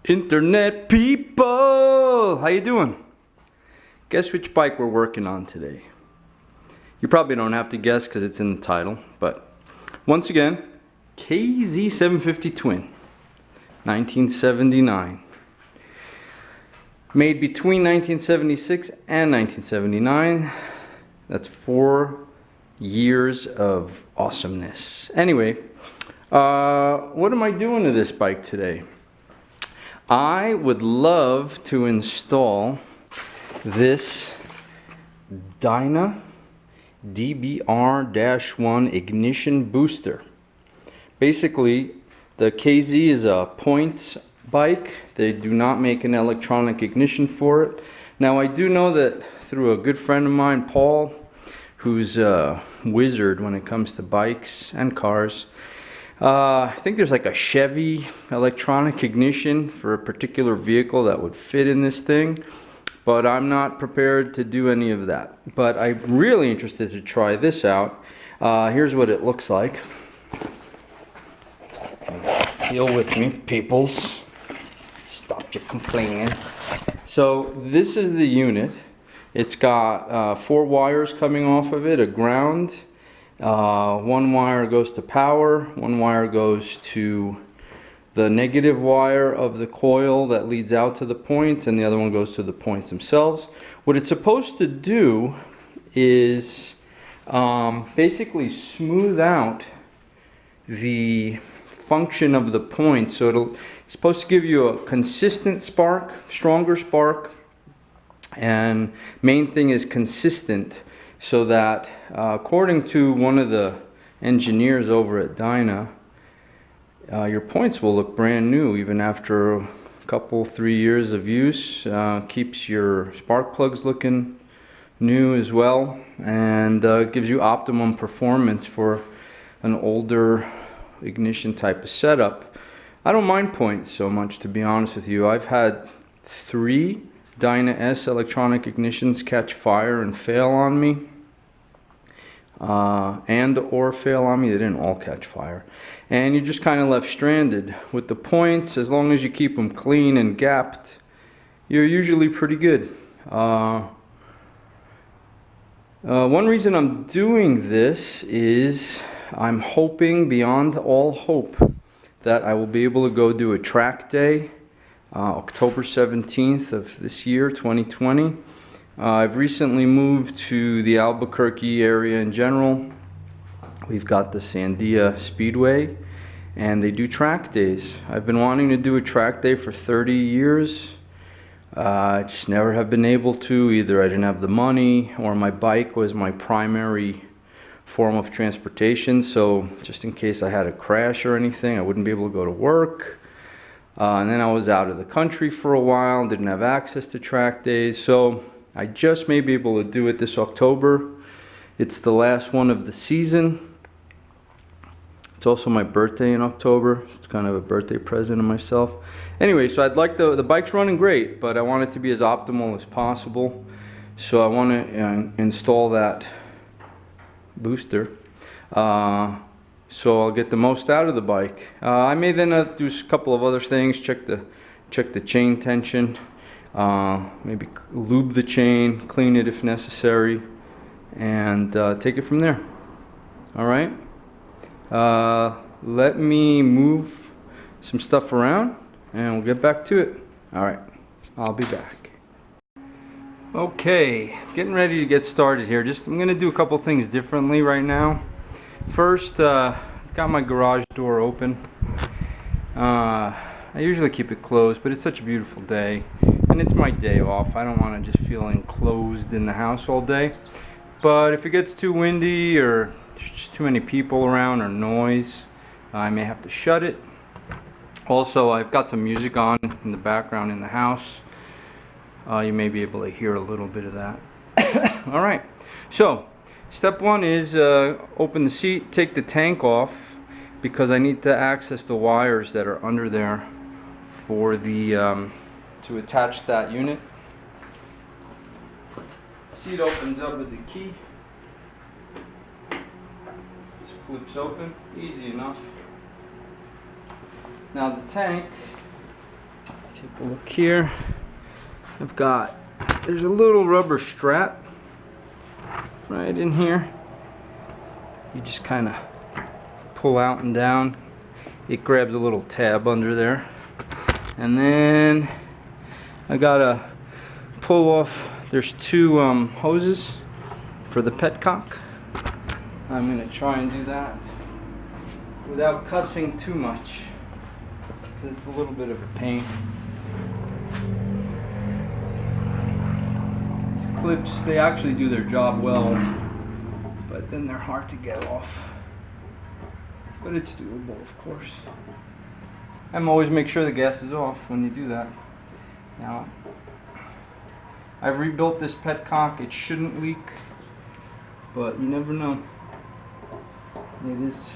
Internet people, how you doing? Guess which bike we're working on today? You probably don't have to guess because it's in the title, but once again, KZ750 Twin, 1979. Made between 1976 and 1979. That's 4 years of awesomeness. Anyway, what am I doing to this bike today? I would love to install this Dyna DBR-1 ignition booster. Basically, the KZ is a points bike. They do not make an electronic ignition for it. Now, I do know that through a good friend of mine, Paul, who's a wizard when it comes to bikes and cars. I think there's like a Chevy electronic ignition for a particular vehicle that would fit in this thing, but I'm not prepared to do any of that. But I'm really interested to try this out. Here's what it looks like. Deal with me, peoples. Stop your complaining. So this is the unit. It's got 4 wires coming off of it, a ground. 1 wire goes to power, 1 wire goes to the negative wire of the coil that leads out to the points, and the other one goes to the points themselves. What it's supposed to do is basically smooth out the function of the points. So it's supposed to give you a consistent spark, stronger spark, and main thing is consistent. So that, according to one of the engineers over at Dyna, your points will look brand new even after a couple, 3 years of use. Keeps your spark plugs looking new as well, and gives you optimum performance for an older ignition type of setup. I don't mind points so much, to be honest with you. I've had 3 Dyna S electronic ignitions catch fire and fail on me. Or fail on me. They didn't all catch fire, and you're just kind of left stranded. With the points, as long as you keep them clean and gapped, you're usually pretty good. One reason I'm doing this is I'm hoping beyond all hope that I will be able to go do a track day October 17th of this year, 2020. I've recently moved to the Albuquerque area in general. We've got the Sandia Speedway, and they do track days. I've been wanting to do a track day for 30 years. I just never have been able to. Either I didn't have the money, or my bike was my primary form of transportation. So just in case I had a crash or anything, I wouldn't be able to go to work. And then I was out of the country for a while, didn't have access to track days. So I just may be able to do it this October. It's the last one of the season. It's also my birthday in October. It's kind of a birthday present to myself. Anyway, so I'd like the bike's running great, but I want it to be as optimal as possible. So I want to install that booster. So I'll get the most out of the bike. I may then do a couple of other things. Check the chain tension. Maybe lube the chain, clean it if necessary, and take it from there. All right. Let me move some stuff around and we'll get back to it. All right, I'll be back. Okay, getting ready to get started here. I'm gonna do a couple things differently right now. First, got my garage door open. I usually keep it closed, but it's such a beautiful day, and it's my day off. I don't want to just feel enclosed in the house all day. But if it gets too windy or there's just too many people around or noise, I may have to shut it. Also, I've got some music on in the background in the house. You may be able to hear a little bit of that. All right, so step 1 is open the seat, take the tank off, because I need to access the wires that are under there for the to attach that unit. The seat opens up with the key. This flips open, easy enough. Now the tank, Take a look here. There's a little rubber strap right in here. You just kind of pull out and down. It grabs a little tab under there. And then I gotta pull off, there's two hoses for the petcock. I'm gonna try and do that without cussing too much, because it's a little bit of a pain. These clips, they actually do their job well, but then they're hard to get off. But it's doable, of course. And always make sure the gas is off when you do that. Now, I've rebuilt this petcock. It shouldn't leak, but you never know. It is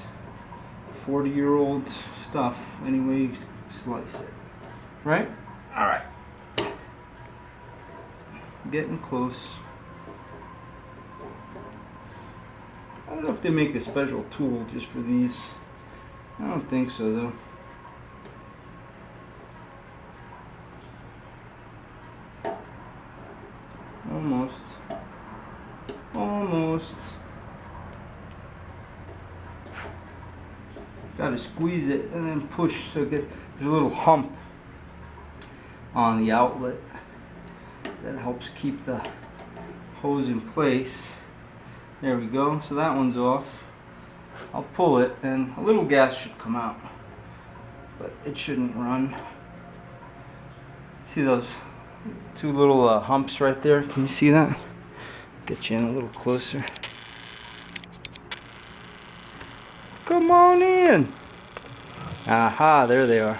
40-year-old stuff, any way you slice it. Right? Alright. Getting close. I don't know if they make a special tool just for these. I don't think so, though. Almost. Almost. Gotta squeeze it and then push so there's a little hump on the outlet that helps keep the hose in place. There we go. So that one's off. I'll pull it and a little gas should come out, but it shouldn't run. See those two little humps right there? Can you see that? Get you in a little closer. Come on in. Aha, there they are.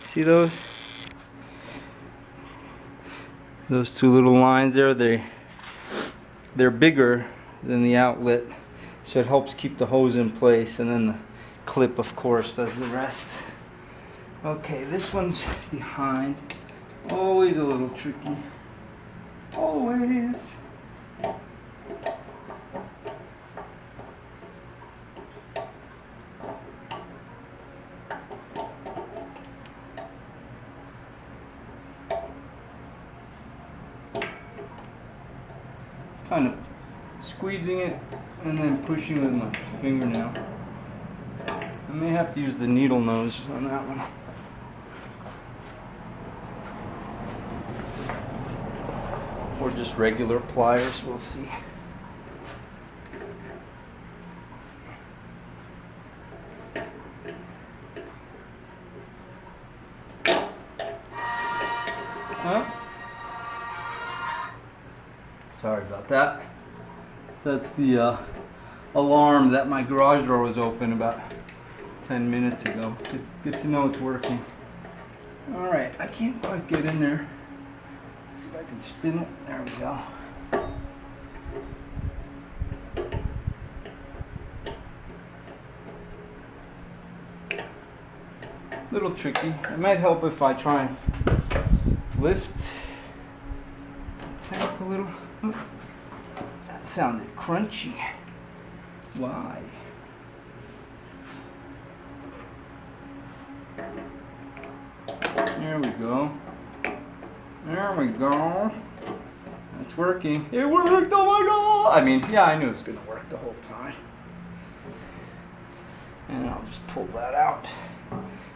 See those? Those two little lines there, they're bigger than the outlet, so it helps keep the hose in place, and then the clip, of course, does the rest. Okay, this one's behind. Always a little tricky. Always. Kind of squeezing it and then pushing with my fingernail. I may have to use the needle nose on that one. Or just regular pliers, we'll see. Huh? Sorry about that. That's the alarm that my garage door was open about 10 minutes ago. Good to know it's working. Alright, I can't quite get in there. Let's see if I can spin it. There we go. Little tricky. It might help if I try and lift the tank a little. That sounded crunchy. Why? There we go. There we go. It's working. It worked! Oh my god! I mean, yeah, I knew it was gonna work the whole time. And I'll just pull that out.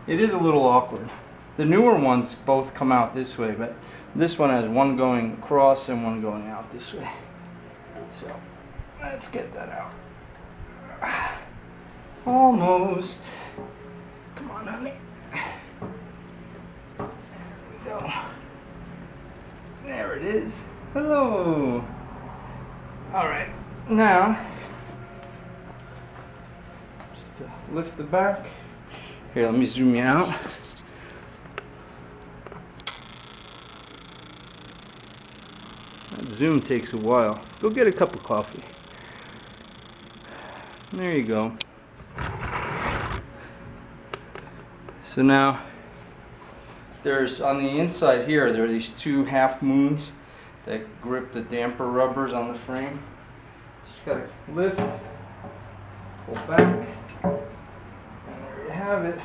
It is a little awkward. The newer ones both come out this way, but this one has one going across and one going out this way. So, let's get that out. Almost. Come on, honey. There we go. There it is. Hello. Alright, now, just to lift the back. Here, let me zoom you out. That zoom takes a while. Go get a cup of coffee. There you go. So now, there's on the inside here, there are these two half moons that grip the damper rubbers on the frame. Just gotta lift, pull back, and there you have it.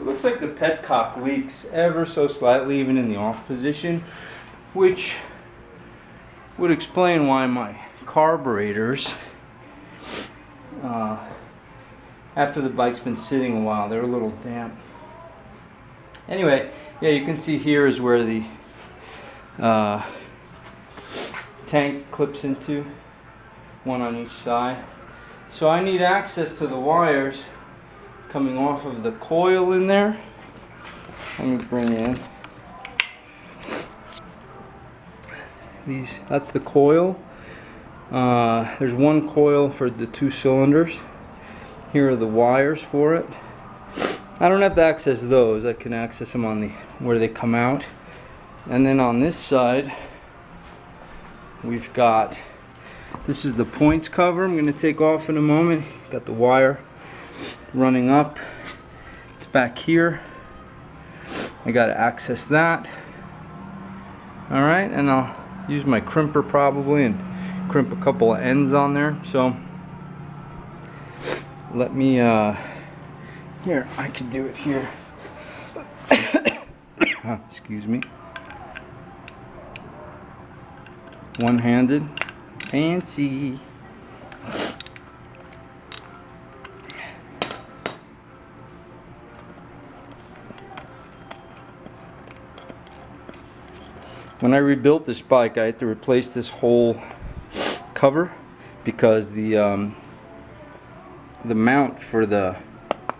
It looks like the petcock leaks ever so slightly, even in the off position, which would explain why my carburetors, after the bike's been sitting a while, they're a little damp. Anyway, yeah, you can see here is where the tank clips into, one on each side. So I need access to the wires coming off of the coil in there. Let me bring in these. That's the coil. There's one coil for the 2 cylinders. Here are the wires for it. I don't have to access those. I can access them on the where they come out. And then on this side, we've got, this is the points cover I'm going to take off in a moment. Got the wire running up. It's back here. I got to access that. All right, and I'll use my crimper probably and crimp a couple of ends on there. So let me here, I can do it here. Excuse me. One-handed. Fancy. When I rebuilt this bike, I had to replace this whole cover because the mount for the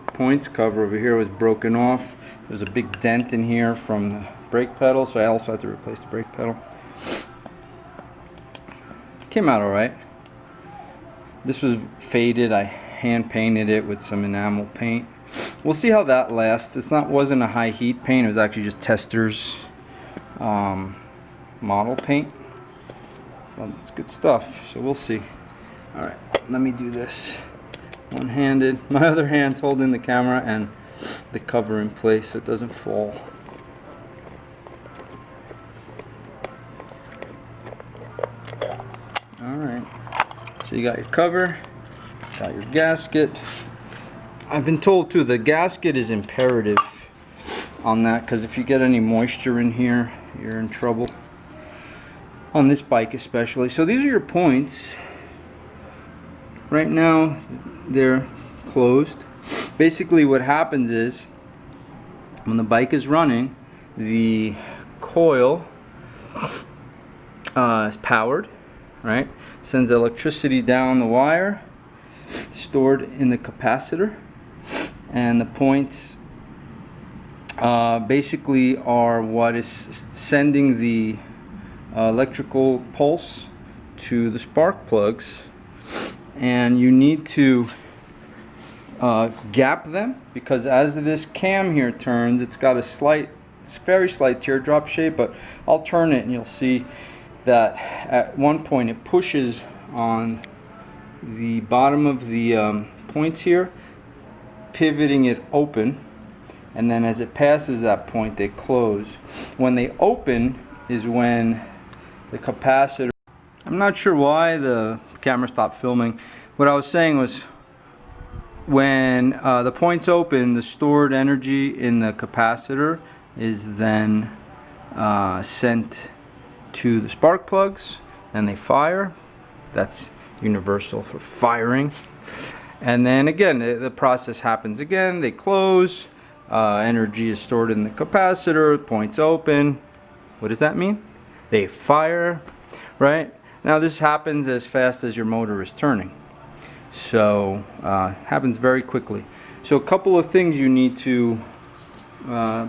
points cover over here was broken off. There's a big dent in here from the brake pedal, so I also had to replace the brake pedal. Came out alright. This was faded. I hand painted it with some enamel paint. We'll see how that lasts. Wasn't a high heat paint. It was actually just Testors model paint. Well, it's good stuff. So we'll see. All right, let me do this. One-handed. My other hand's holding the camera and the cover in place so it doesn't fall. Alright, so you got your cover, got your gasket. I've been told too the gasket is imperative on that because if you get any moisture in here, you're in trouble. On this bike especially. So these are your points. Right now they're closed. Basically what happens is when the bike is running, the coil is powered, right? Sends electricity down the wire, stored in the capacitor, and the points basically are what is sending the electrical pulse to the spark plugs, and you need to gap them because as this cam here turns, it's got a very slight teardrop shape, but I'll turn it and you'll see that at one point it pushes on the bottom of the points here, pivoting it open, and then as it passes that point they close. When they open is when the capacitor, I'm not sure why the camera stopped filming. What I was saying was when the points open, the stored energy in the capacitor is then sent to the spark plugs and they fire. That's universal for firing. And then again the process happens again. They close, energy is stored in the capacitor, points open. What does that mean? They fire, right? Now this happens as fast as your motor is turning, so happens very quickly. So a couple of things you need to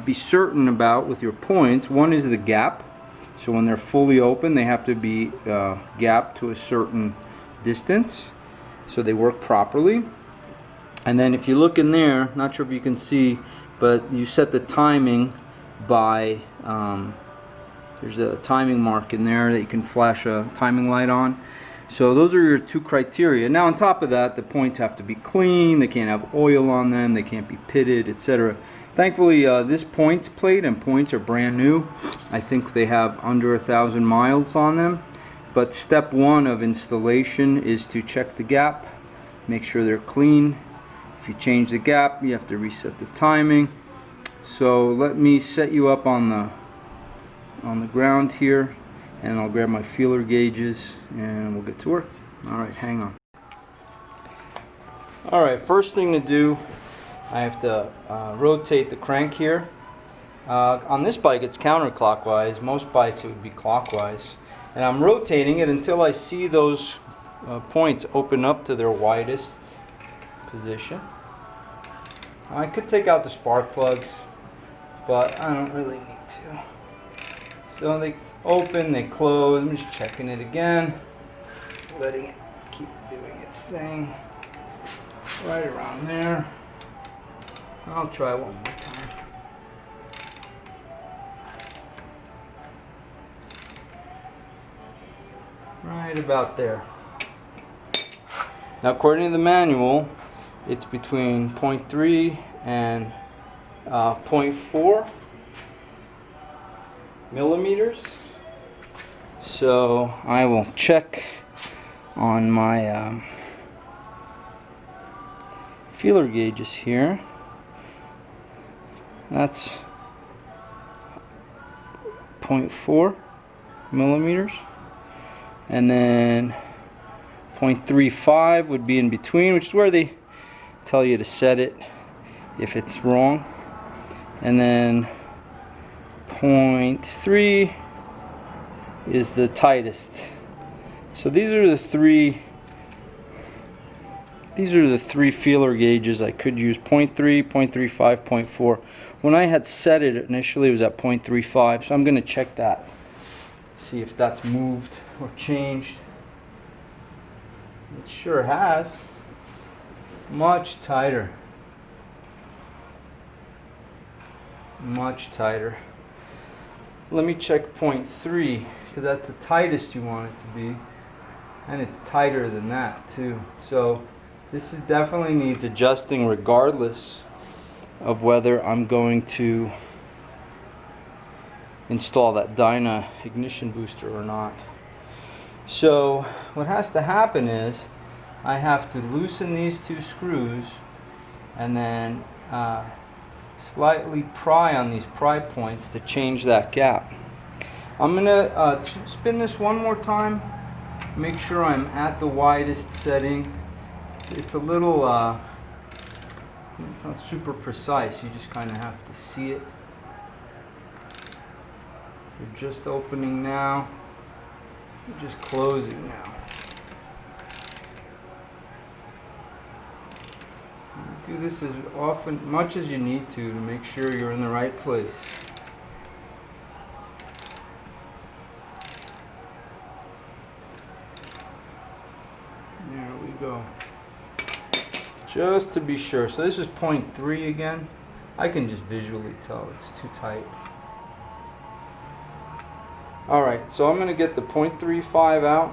be certain about with your points. One is the gap. So when they're fully open, they have to be gapped to a certain distance so they work properly. And then if you look in there, not sure if you can see, but you set the timing by there's a timing mark in there that you can flash a timing light on. So those are your 2 criteria. Now on top of that, the points have to be clean, they can't have oil on them, they can't be pitted, etc. Thankfully this points plate and points are brand new. I think they have under 1,000 miles on them. But step 1 of installation is to check the gap, make sure they're clean. If you change the gap, you have to reset the timing. So let me set you up on the ground here, and I'll grab my feeler gauges and we'll get to work. Alright, hang on. Alright, first thing to do, I have to rotate the crank here. On this bike it's counterclockwise. Most bikes it would be clockwise. And I'm rotating it until I see those points open up to their widest position. I could take out the spark plugs, but I don't really need to. So they open, they close. I'm just checking it again, letting it keep doing its thing. Right around there. I'll try one more time. Right about there. Now according to the manual, it's between 0.3 and 0.4 millimeters. So I will check on my feeler gauges here. That's 0.4 millimeters, and then 0.35 would be in between, which is where they tell you to set it if it's wrong, and then 0.3 is the tightest. So these are the three feeler gauges I could use: 0.3, 0.35, 0.4. When I had set it initially, it was at 0.35, so I'm going to check that, see if that's moved or changed. It sure has. Much tighter. Much tighter. Let me check 0.3, because that's the tightest you want it to be, and it's tighter than that too. So this definitely needs adjusting regardless of whether I'm going to install that Dyna ignition booster or not. So what has to happen is I have to loosen these two screws and then slightly pry on these pry points to change that gap. I'm gonna spin this one more time, make sure I'm at the widest setting. It's a little, it's not super precise, you just kind of have to see it. They're just opening now, they're just closing now. Do this as often, much as you need to make sure you're in the right place. There we go. Just to be sure. So this is 0.3 again. I can just visually tell it's too tight. Alright, so I'm going to get the 0.35 out.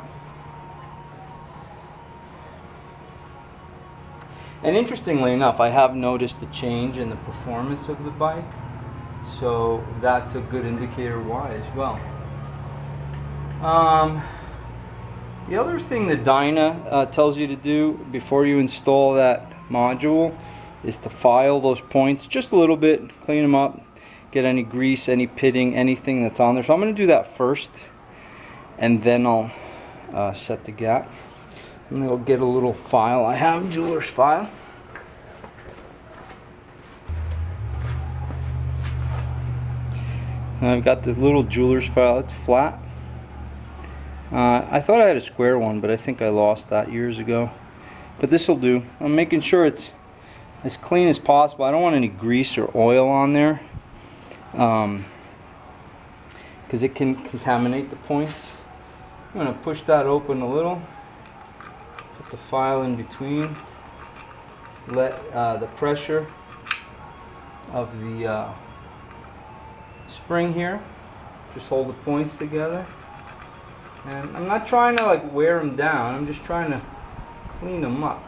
And interestingly enough, I have noticed a change in the performance of the bike. So that's a good indicator why as well. The other thing that Dyna tells you to do before you install that module is to file those points just a little bit, clean them up, get any grease, any pitting, anything that's on there. So I'm going to do that first, and then I'll set the gap. I'm going to go get a little file. I have a jeweler's file. And I've got this little jeweler's file. It's flat. I thought I had a square one, but I think I lost that years ago. But this will do. I'm making sure it's as clean as possible. I don't want any grease or oil on there, because it can contaminate the points. I'm going to push that open a little. Put the file in between. Let the pressure of the spring here just hold the points together. And I'm not trying to like wear them down, I'm just trying to clean them up.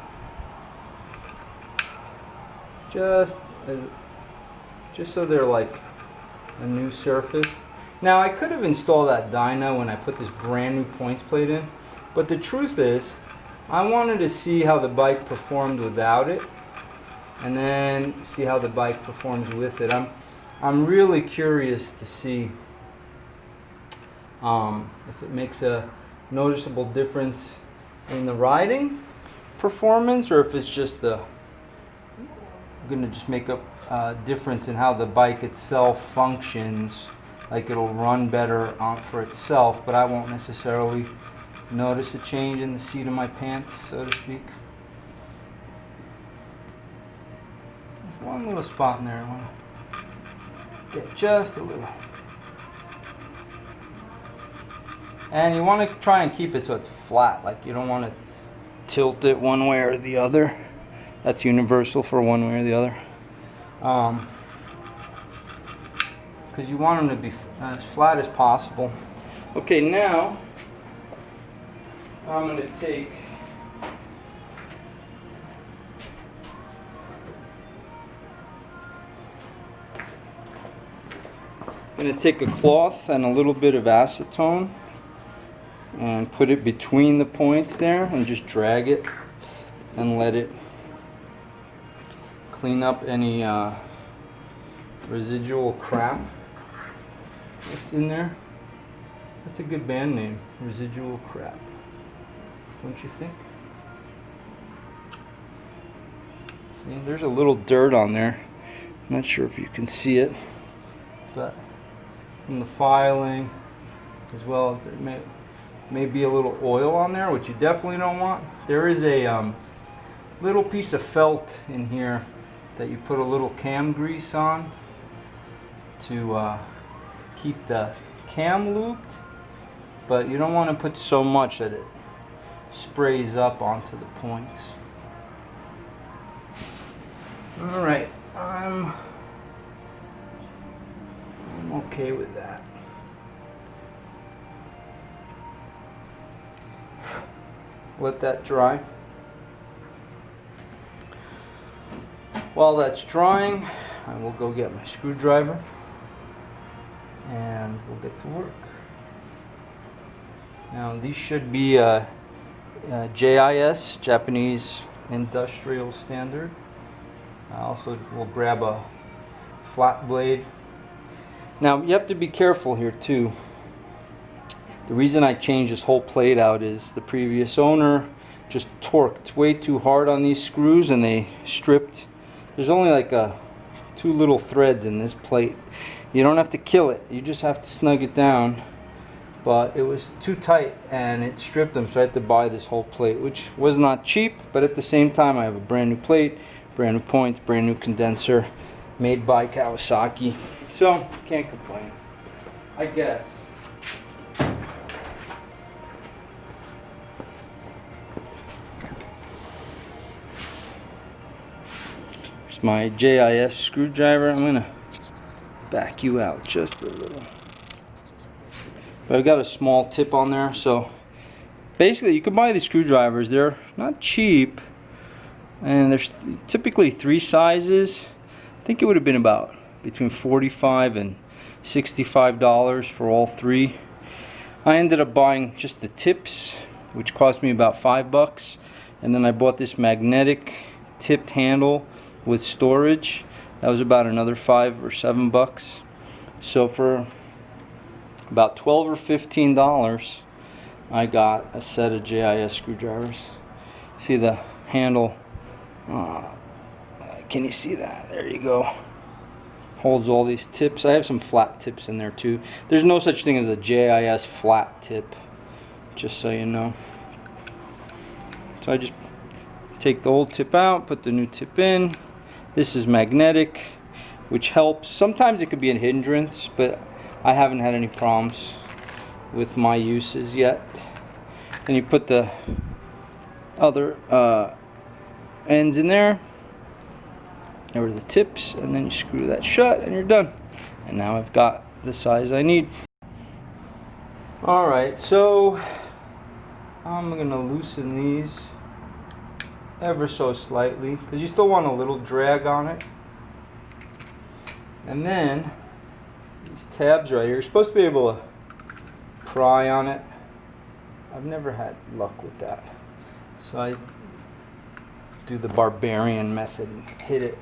Just so they're like a new surface. Now I could have installed that Dyna when I put this brand new points plate in, but the truth is I wanted to see how the bike performed without it, and then see how the bike performs with it. I'm really curious to see if it makes a noticeable difference in the riding performance, or if it's just gonna just make a difference in how the bike itself functions. Like it'll run better for itself, but I won't necessarily notice a change in the seat of my pants, so to speak. There's one little spot in there I want to get just a little. And you want to try and keep it so it's flat, like you don't want to tilt it one way or the other. That's universal for one way or the other. Because you want them to be as flat as possible. Okay, now I'm going to take a cloth and a little bit of acetone and put it between the points there and just drag it and let it clean up any residual crap that's in there. That's a good band name, Residual Crap, don't you think? See, there's a little dirt on there. I'm not sure if you can see it, but from the filing, as well as there may be a little oil on there, which you definitely don't want. There is a little piece of felt in here that you put a little cam grease on to keep the cam looped, but you don't want to put so much that it sprays up onto the points. All right, I'm okay with that. Let that dry. While that's drying, I will go get my screwdriver and we'll get to work. Now these should be JIS, Japanese Industrial Standard. I also will grab a flat blade. Now you have to be careful here too. The reason I changed this whole plate out is the previous owner just torqued way too hard on these screws and they stripped. There's only like two little threads in this plate. You don't have to kill it, you just have to snug it down. But it was too tight and it stripped them, so I had to buy this whole plate, which was not cheap, but at the same time I have a brand new plate, brand new points, brand new condenser, made by Kawasaki. So, can't complain, I guess. Here's my JIS screwdriver. I'm gonna back you out just a little. But I've got a small tip on there, so basically you can buy these screwdrivers. They're not cheap, and there's typically 3 sizes. I think it would have been about between $45 and $65 for all 3. I ended up buying just the tips, which cost me about $5, and then I bought this magnetic tipped handle with storage. That was about another $5 or $7. So for about $12 or $15, I got a set of JIS screwdrivers. See the handle? Can you see that? There you go. Holds all these tips. I have some flat tips in there too. There's no such thing as a JIS flat tip, just so you know. So I just take the old tip out, put the new tip in. This is magnetic, which helps. Sometimes it could be a hindrance, but I haven't had any problems with my uses yet. Then you put the other ends in there, or the tips, and then you screw that shut and you're done. And now I've got the size I need. Alright, so I'm gonna loosen these ever so slightly, because you still want a little drag on it. And then these tabs right here, you're supposed to be able to pry on it. I've never had luck with that, so I do the barbarian method and hit it.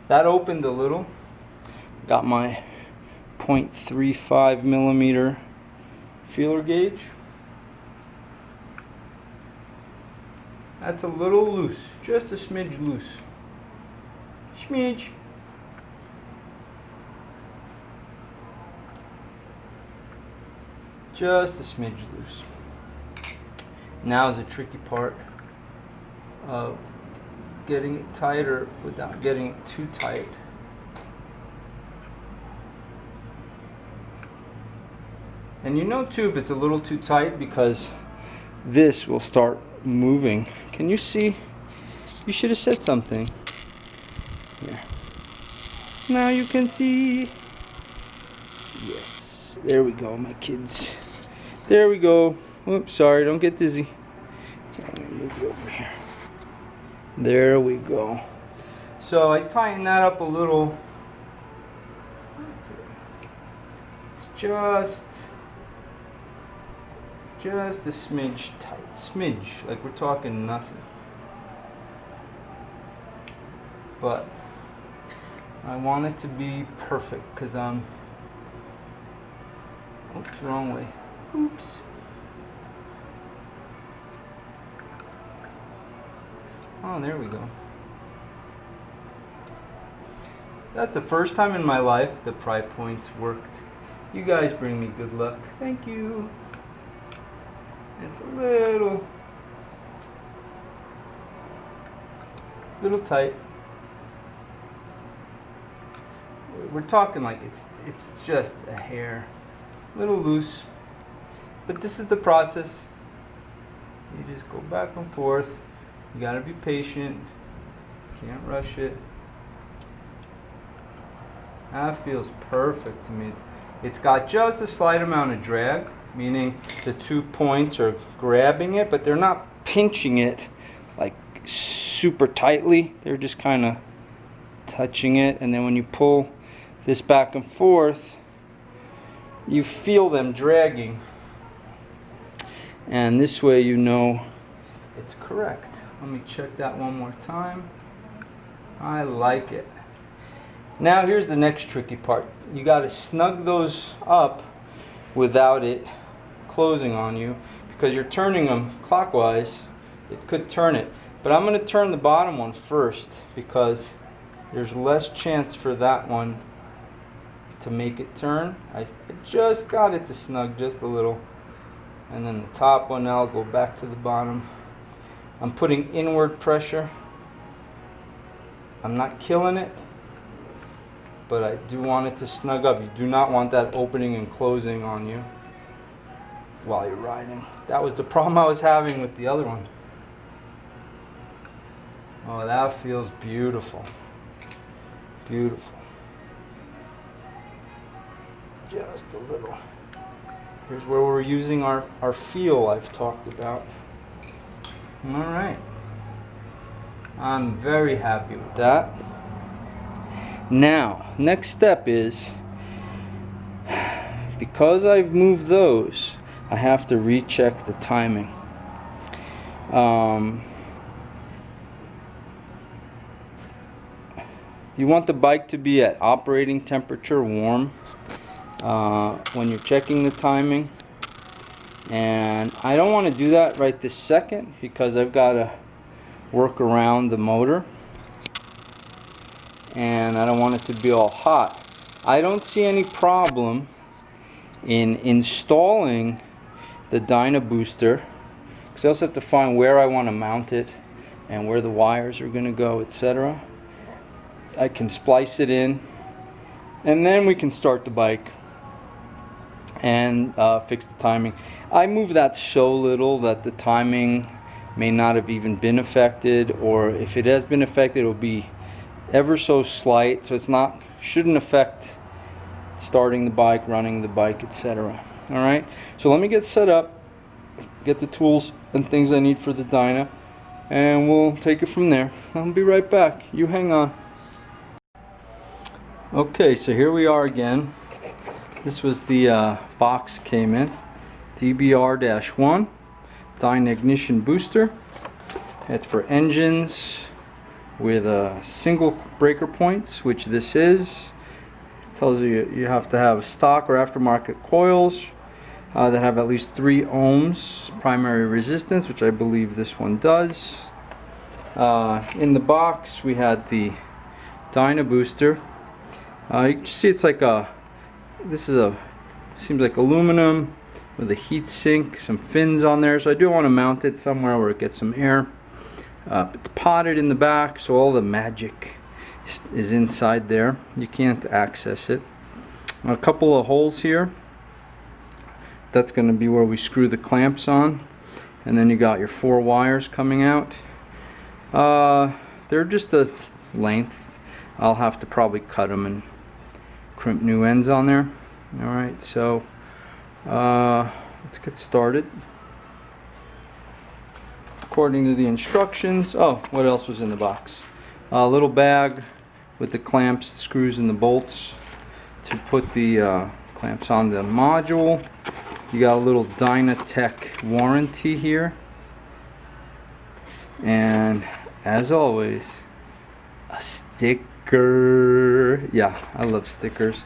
That opened a little. Got my 0.35 millimeter feeler gauge. That's a little loose, just a smidge loose. Smidge. Just a smidge loose. Now is the tricky part of getting it tighter without getting it too tight. And you know too if it's a little too tight because this will start moving. Can you see? You should have said something. Here. Now you can see. Yes. There we go, my kids. There we go. Oops, sorry, don't get dizzy. Let me move it over here. There we go. So I tighten that up a little. It's just a smidge tight. Smidge, like we're talking nothing. But I want it to be perfect because I'm, oops, wrong way. Oops. Oh, there we go. That's the first time in my life the pry points worked. You guys bring me good luck. Thank you. It's a little tight. We're talking like it's just a hair, little loose. But this is the process. You just go back and forth. You gotta be patient. Can't rush it. That feels perfect to me. It's got just a slight amount of drag, meaning the 2 points are grabbing it, but they're not pinching it like super tightly. They're just kind of touching it, and then when you pull this back and forth, you feel them dragging. And this way you know it's correct. Let me check that one more time. I like it. Now here's the next tricky part. You got to snug those up without it closing on you, because you're turning them clockwise. It could turn it, but I'm going to turn the bottom one first because there's less chance for that one to make it turn. I just got it to snug just a little, and then the top one, now I'll go back to the bottom. I'm putting inward pressure. I'm not killing it, but I do want it to snug up. You do not want that opening and closing on you while you're riding. That was the problem I was having with the other one. Oh, that feels beautiful. Beautiful. Just a little. Here's where we're using our feel I've talked about. All right. I'm very happy with that. Now, next step is, because I've moved those, I have to recheck the timing. You want the bike to be at operating temperature, warm, when you're checking the timing. And I don't want to do that right this second because I've got to work around the motor. And I don't want it to be all hot. I don't see any problem in installing the Dynabooster, because I also have to find where I want to mount it and where the wires are going to go, etc. I can splice it in, and then we can start the bike and fix the timing. I move that so little that the timing may not have even been affected, or if it has been affected, it'll be ever so slight, so it's not, shouldn't affect starting the bike, running the bike, etc. All right, so let me get set up, get the tools and things I need for the Dyna, and we'll take it from there. I'll be right back. You hang on. Okay, so here we are again. This was the box came in. DBR-1 Dyna Ignition Booster. It's for engines with single breaker points, which this is. Tells you you have to have stock or aftermarket coils that have at least 3 ohms primary resistance, which I believe this one does. In the box we had the Dyna booster. You can see it's like seems like aluminum with a heat sink, some fins on there, so I do want to mount it somewhere where it gets some air. It's potted in the back, so all the magic is inside there. You can't access it. A couple of holes here. That's going to be where we screw the clamps on, and then you got your 4 wires coming out. They're just a length. I'll have to probably cut them and crimp new ends on there. Alright, so let's get started. According to the instructions, oh, what else was in the box? A little bag with the clamps, the screws, and the bolts to put the clamps on the module. You got a little Dynatech warranty here, and as always, a sticker. Yeah, I love stickers.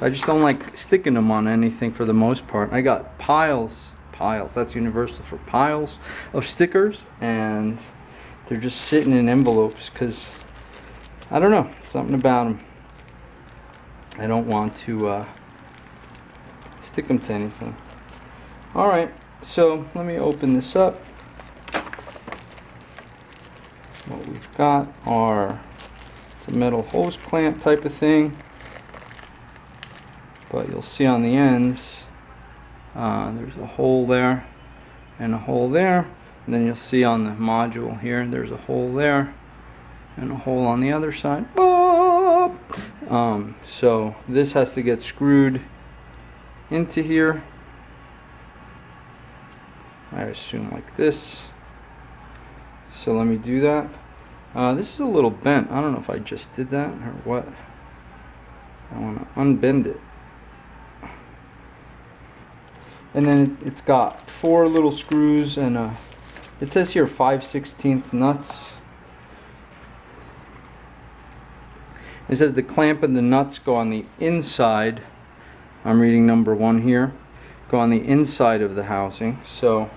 I just don't like sticking them on anything for the most part. I got piles, that's universal for piles of stickers, and they're just sitting in envelopes because I don't know, something about them. I don't want to stick them to anything. Alright, so let me open this up. What we've got are, it's a metal hose clamp type of thing, but you'll see on the ends there's a hole there and a hole there, and then you'll see on the module here there's a hole there and a hole on the other side. So this has to get screwed into here, I assume like this. So let me do that. This is a little bent. I don't know if I just did that or what. I want to unbend it. And then it's got 4 little screws, and it says here 5/16 nuts. It says the clamp and the nuts go on the inside. I'm reading number 1 here. Go on the inside of the housing. So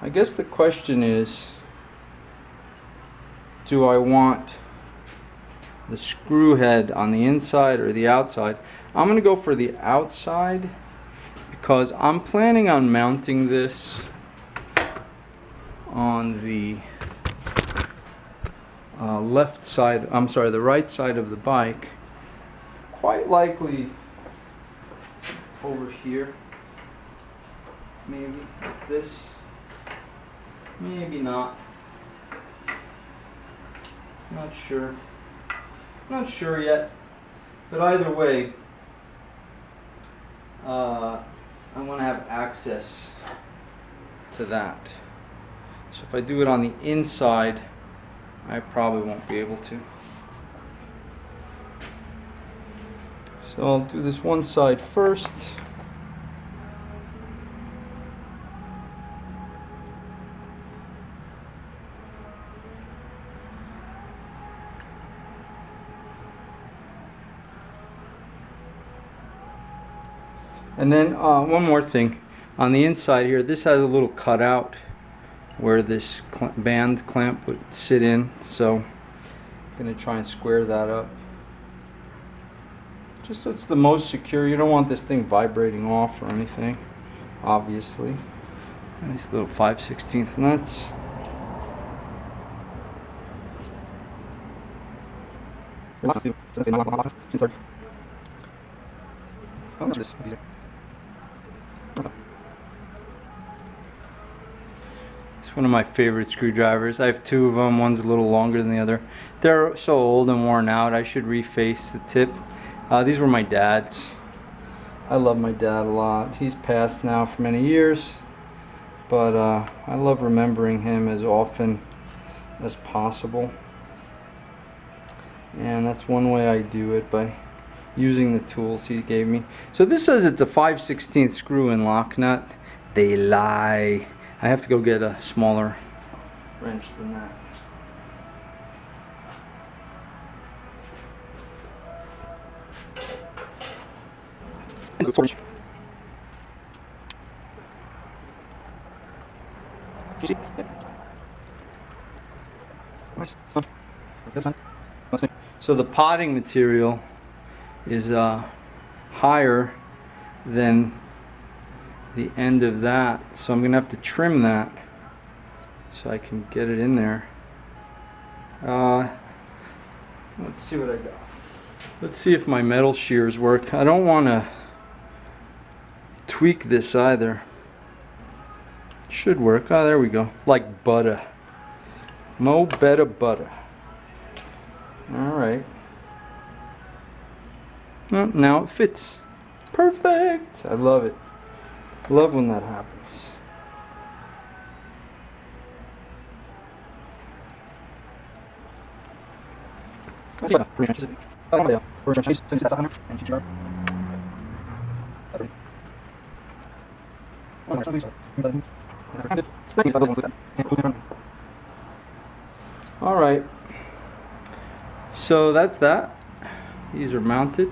I guess the question is, do I want the screw head on the inside or the outside? I'm going to go for the outside because I'm planning on mounting this on the left side, I'm sorry, the right side of the bike. Quite likely over here. Maybe like this. Maybe not. Not sure. Not sure yet. But either way, I want to have access to that. So if I do it on the inside, I probably won't be able to. So I'll do this one side first. And then one more thing. On the inside here, this has a little cutout where this band clamp would sit in. So I'm going to try and square that up. Just so it's the most secure. You don't want this thing vibrating off or anything, obviously. And these little 5/16 nuts. It's one of my favorite screwdrivers. I have 2 of them. One's a little longer than the other. They're so old and worn out, I should reface the tip. These were my dad's. I love my dad a lot. He's passed now for many years, but I love remembering him as often as possible. And that's one way I do it, by using the tools he gave me. So this says it's a 5/16 screw and lock nut. They lie. I have to go get a smaller wrench than that. So the potting material is higher than the end of that, so I'm gonna have to trim that so I can get it in there. Let's see what I got. Let's see if my metal shears work. I don't want to tweak this either. Should work. Oh, there we go. Like butter. Mo better butter. Alright. Well, now it fits. Perfect! I love it. Love when that happens. Alright. So that's that. These are mounted.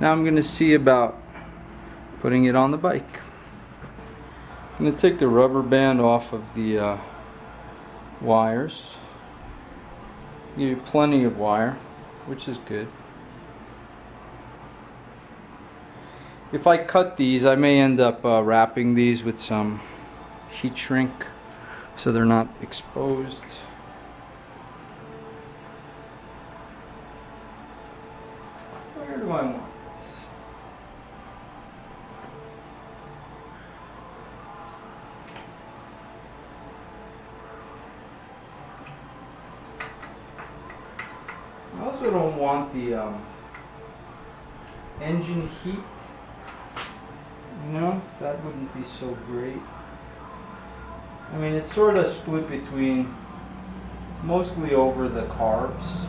Now I'm going to see about putting it on the bike. I'm going to take the rubber band off of the wires. Give you plenty of wire, which is good. If I cut these, I may end up wrapping these with some heat shrink so they're not exposed. Where do I want this? I also don't want the engine heat. You know, that wouldn't be so great. I mean, it's sort of split between mostly over the carbs.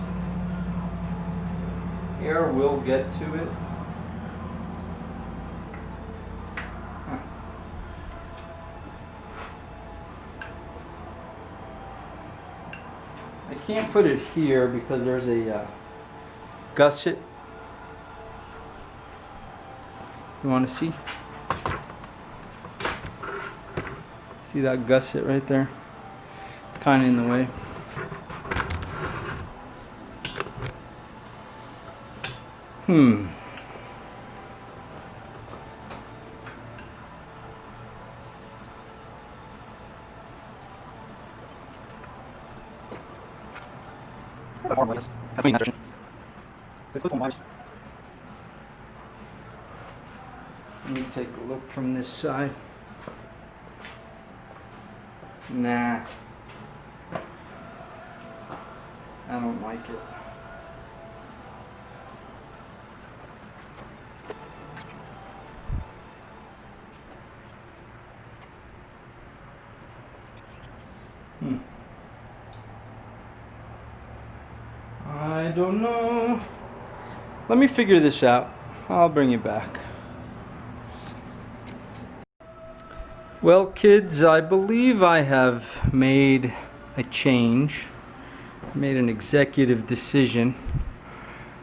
Air will get to it. Huh. I can't put it here because there's a gusset. You want to see? See that gusset right there? It's kind of in the way. Let me take a look from this side. Nah, I don't like it. I don't know. Let me figure this out. I'll bring you back. Well, kids, I believe I have made a change. Made an executive decision.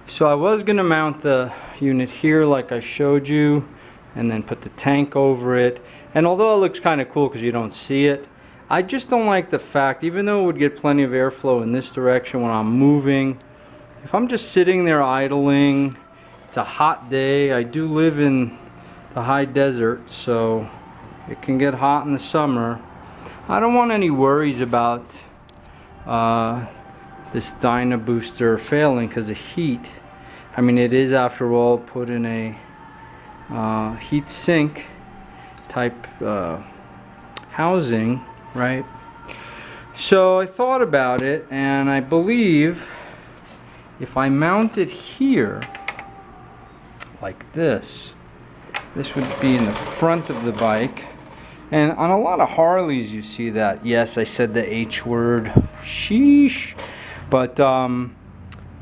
So I was going to mount the unit here like I showed you and then put the tank over it. And although it looks kind of cool because you don't see it, I just don't like the fact, even though it would get plenty of airflow in this direction when I'm moving, if I'm just sitting there idling, it's a hot day. I do live in the high desert, so it can get hot in the summer. I don't want any worries about this Dynabooster failing because of heat. I mean, it is, after all, put in a heat sink type housing, right? So I thought about it, and I believe if I mount it here like this, this would be in the front of the bike. And on a lot of Harleys you see that. Yes, I said the H word, sheesh. But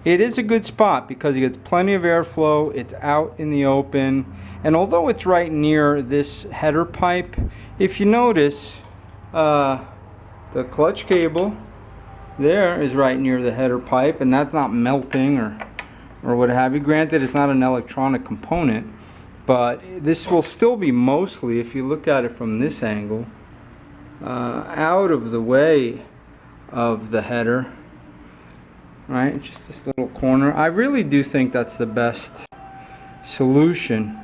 it is a good spot because it gets plenty of airflow. It's out in the open. And although it's right near this header pipe, if you notice, the clutch cable there is right near the header pipe, and that's not melting or what have you. Granted, it's not an electronic component, but this will still be mostly, if you look at it from this angle, out of the way of the header, right? Just this little corner. I really do think that's the best solution.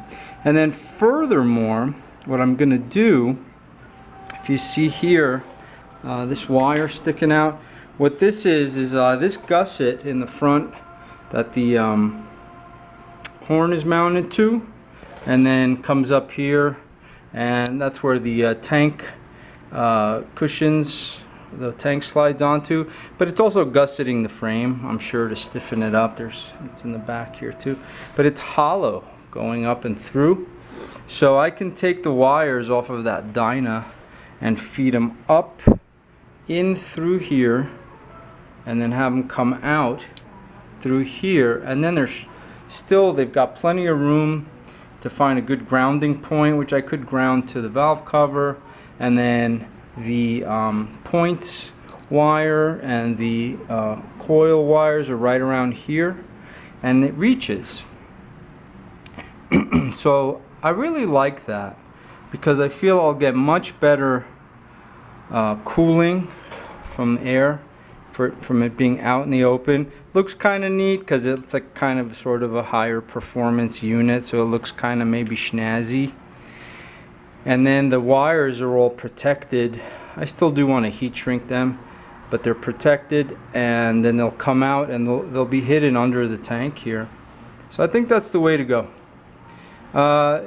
And then furthermore, what I'm going to do, if you see here, this wire sticking out, what this is this gusset in the front that the horn is mounted to, and then comes up here, and that's where the tank cushions, the tank slides onto. But it's also gusseting the frame, I'm sure, to stiffen it up. It's in the back here too, but it's hollow going up and through, so I can take the wires off of that Dyna and feed them up in through here, and then have them come out through here, and then they've got plenty of room to find a good grounding point, which I could ground to the valve cover, and then the points wire and the coil wires are right around here, and it reaches. So I really like that, because I feel I'll get much better cooling from air from it being out in the open. Looks kind of neat because it's like kind of sort of a higher performance unit, so it looks kind of maybe snazzy. And then the wires are all protected. I still do want to heat shrink them, but they're protected, and then they'll come out and they'll be hidden under the tank here. So I think that's the way to go.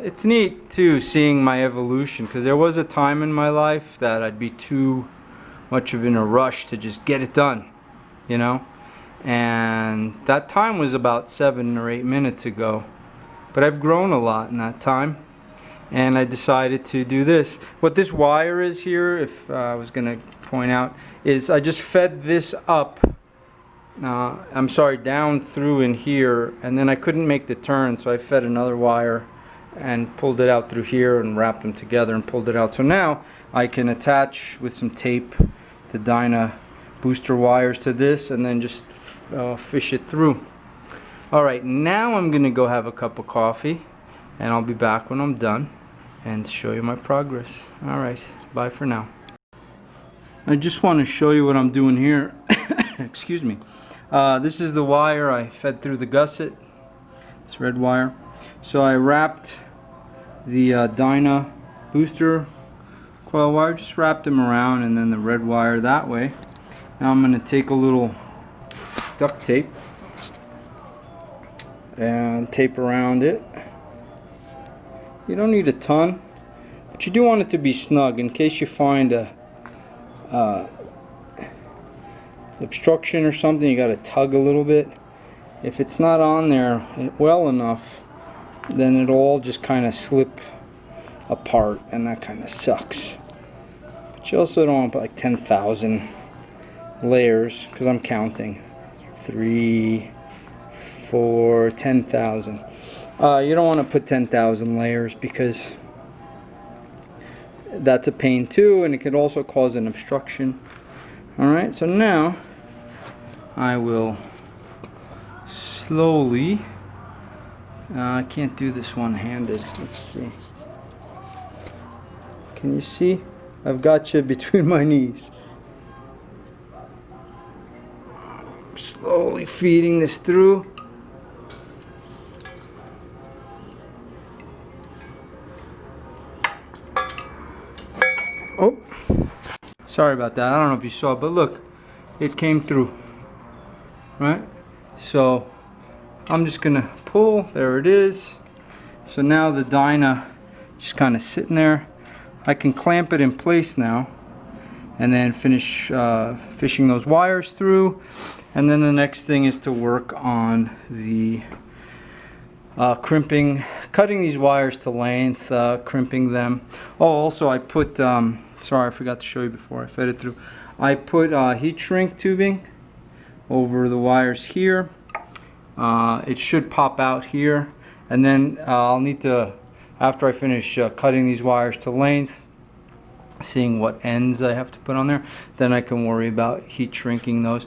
It's neat too, seeing my evolution, because there was a time in my life that I'd be too much of in a rush to just get it done, you know, and that time was about 7 or 8 minutes ago. But I've grown a lot in that time, and I decided to do this. What this wire is here, if I was going to point out, is I just fed this up, I'm sorry, down through in here, and then I couldn't make the turn, so I fed another wire and pulled it out through here and wrapped them together and pulled it out. So now I can attach with some tape the Dyna booster wires to this, and then just fish it through. Alright, now I'm gonna go have a cup of coffee, and I'll be back when I'm done and show you my progress. Alright, bye for now. I just want to show you what I'm doing here. Excuse me. This is the wire I fed through the gusset, this red wire. So I wrapped the Dyna booster coil wire, just wrapped them around, and then the red wire that way. Now I'm going to take a little duct tape and tape around it. You don't need a ton, but you do want it to be snug in case you find a obstruction or something. You got to tug a little bit. If it's not on there well enough, then it'll all just kind of slip apart, and that kind of sucks. But you also don't want to put like 10,000 layers, because I'm counting 3, 4, 10,000. You don't want to put 10,000 layers, because that's a pain too, and it could also cause an obstruction. Alright, so now I will slowly, I can't do this one-handed, let's see. Can you see? I've got you between my knees. Slowly feeding this through. Oh, sorry about that. I don't know if you saw, but look, it came through. Right? So I'm just gonna pull. There it is. So now the Dyna just kind of sitting there. I can clamp it in place now, and then finish fishing those wires through. And then the next thing is to work on the crimping, cutting these wires to length, crimping them. Oh, also I put, sorry, I forgot to show you before I fed it through. I put heat shrink tubing over the wires here. It should pop out here, and then I'll need to, after I finish cutting these wires to length, seeing what ends I have to put on there, then I can worry about heat shrinking those.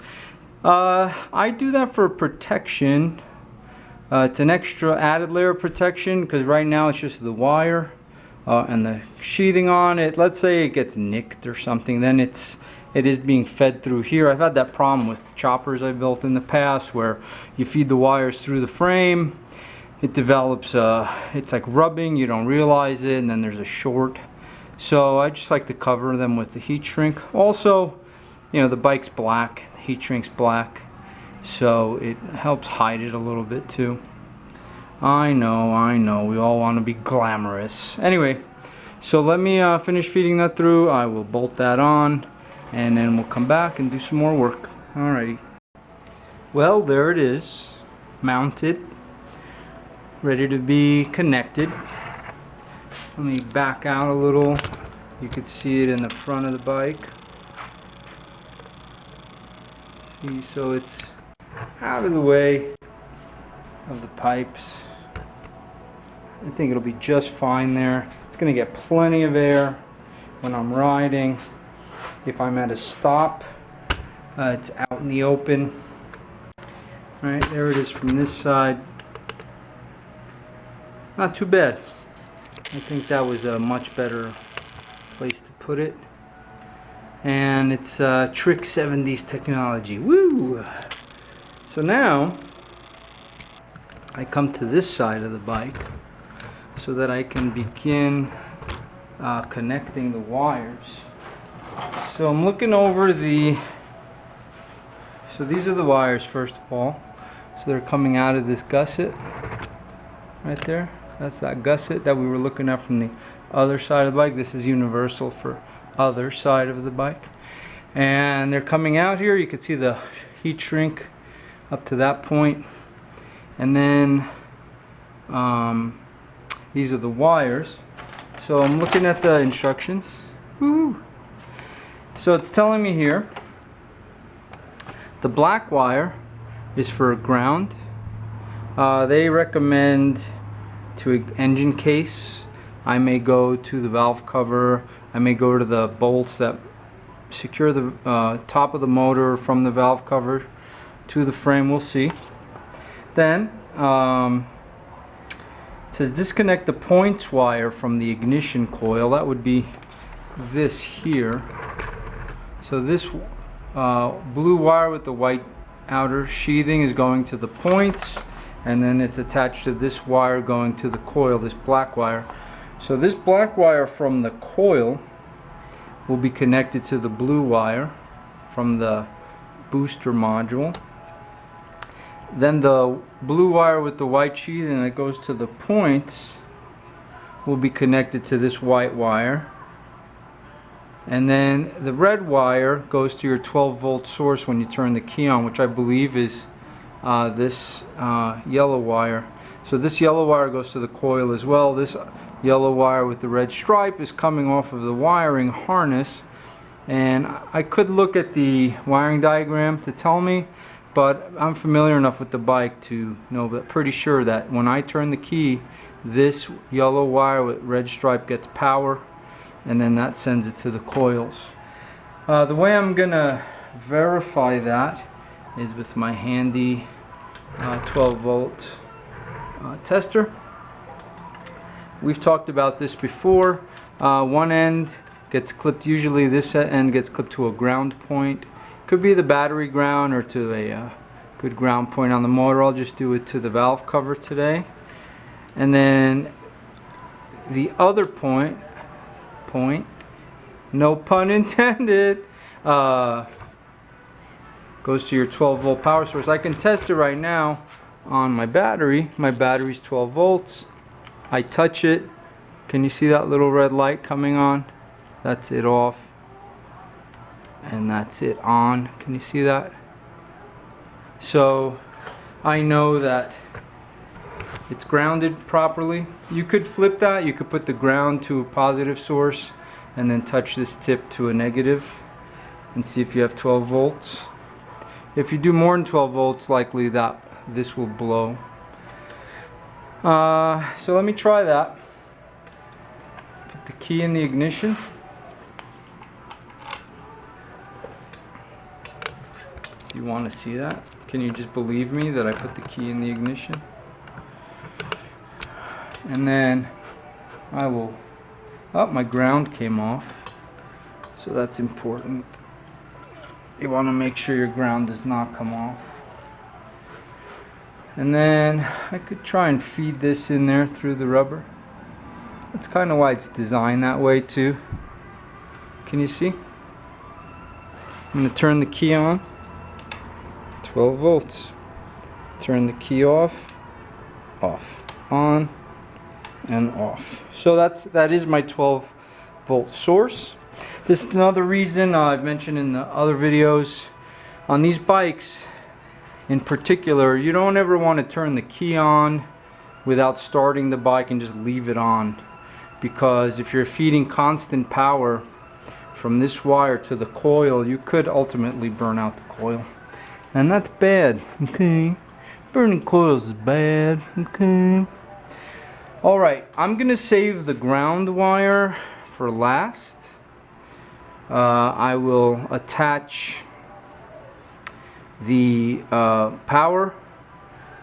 I do that for protection, It's an extra added layer of protection because right now it's just the wire and the sheathing on it. Let's say it gets nicked or something, then it is being fed through here. I've had that problem with choppers I built in the past where you feed the wires through the frame, it develops it's like rubbing, you don't realize it, and then there's a short. So I just like to cover them with the heat shrink. Also, you know, the bike's black, the heat shrink's black, so it helps hide it a little bit too. I know, we all want to be glamorous. Anyway, so let me finish feeding that through. I will bolt that on, and then we'll come back and do some more work. Alrighty. Well, there it is, mounted, ready to be connected. Let me back out a little. You could see it in the front of the bike. See, so it's out of the way of the pipes. I think it'll be just fine there. It's going to get plenty of air when I'm riding. If I'm at a stop, it's out in the open. Right, there it is from this side. Not too bad. I think that was a much better place to put it. And it's Trick 70s technology. Woo! So now I come to this side of the bike so that I can begin connecting the wires. So I'm looking over so these are the wires first of all. So they're coming out of this gusset right there. That's that gusset that we were looking at from the other side of the bike. This is universal for other side of the bike. And they're coming out here. You can see the heat shrink up to that point. And then these are the wires. So I'm looking at the instructions. Woo! So it's telling me here the black wire is for ground. They recommend to engine case. I may go to the valve cover. I may go to the bolts that secure the top of the motor from the valve cover to the frame. We'll see. Then it says disconnect the points wire from the ignition coil. That would be this here. So this blue wire with the white outer sheathing is going to the points, and then it's attached to this wire going to the coil, this black wire. So this black wire from the coil will be connected to the blue wire from the booster module. Then the blue wire with the white sheathing that goes to the points will be connected to this white wire. And then the red wire goes to your 12-volt source when you turn the key on, which I believe is this yellow wire. So this yellow wire goes to the coil as well. This yellow wire with the red stripe is coming off of the wiring harness. And I could look at the wiring diagram to tell me, but I'm familiar enough with the bike to know, but pretty sure that when I turn the key, this yellow wire with red stripe gets power, and then that sends it to the coils. The way I'm gonna verify that is with my handy 12-volt tester. We've talked about this before. One end gets clipped, usually this end gets clipped to a ground point. Could be the battery ground or to a good ground point on the motor. I'll just do it to the valve cover today. And then the other point, no pun intended, goes to your 12-volt power source. I can test it right now on my battery. My battery's 12 volts. I touch it. Can you see that little red light coming on? That's it off. And that's it on. Can you see that? So I know that it's grounded properly. You could flip that. You could put the ground to a positive source and then touch this tip to a negative and see if you have 12 volts. If you do more than 12 volts, likely that this will blow. So let me try that. Put the key in the ignition. Do you want to see that? Can you just believe me that I put the key in the ignition? And then I will, oh, my ground came off, so that's important. You want to make sure your ground does not come off. And then I could try and feed this in there through the rubber. That's kind of why it's designed that way too. Can you see? I'm going to turn the key on. 12 volts. Turn the key off. Off. On. And off. So that is my 12 volt source. This is another reason I've mentioned in the other videos. On these bikes in particular, you don't ever want to turn the key on without starting the bike and just leave it on. Because if you're feeding constant power from this wire to the coil, you could ultimately burn out the coil. And that's bad, okay? Burning coils is bad, okay? Alright, I'm going to save the ground wire for last. I will attach the power.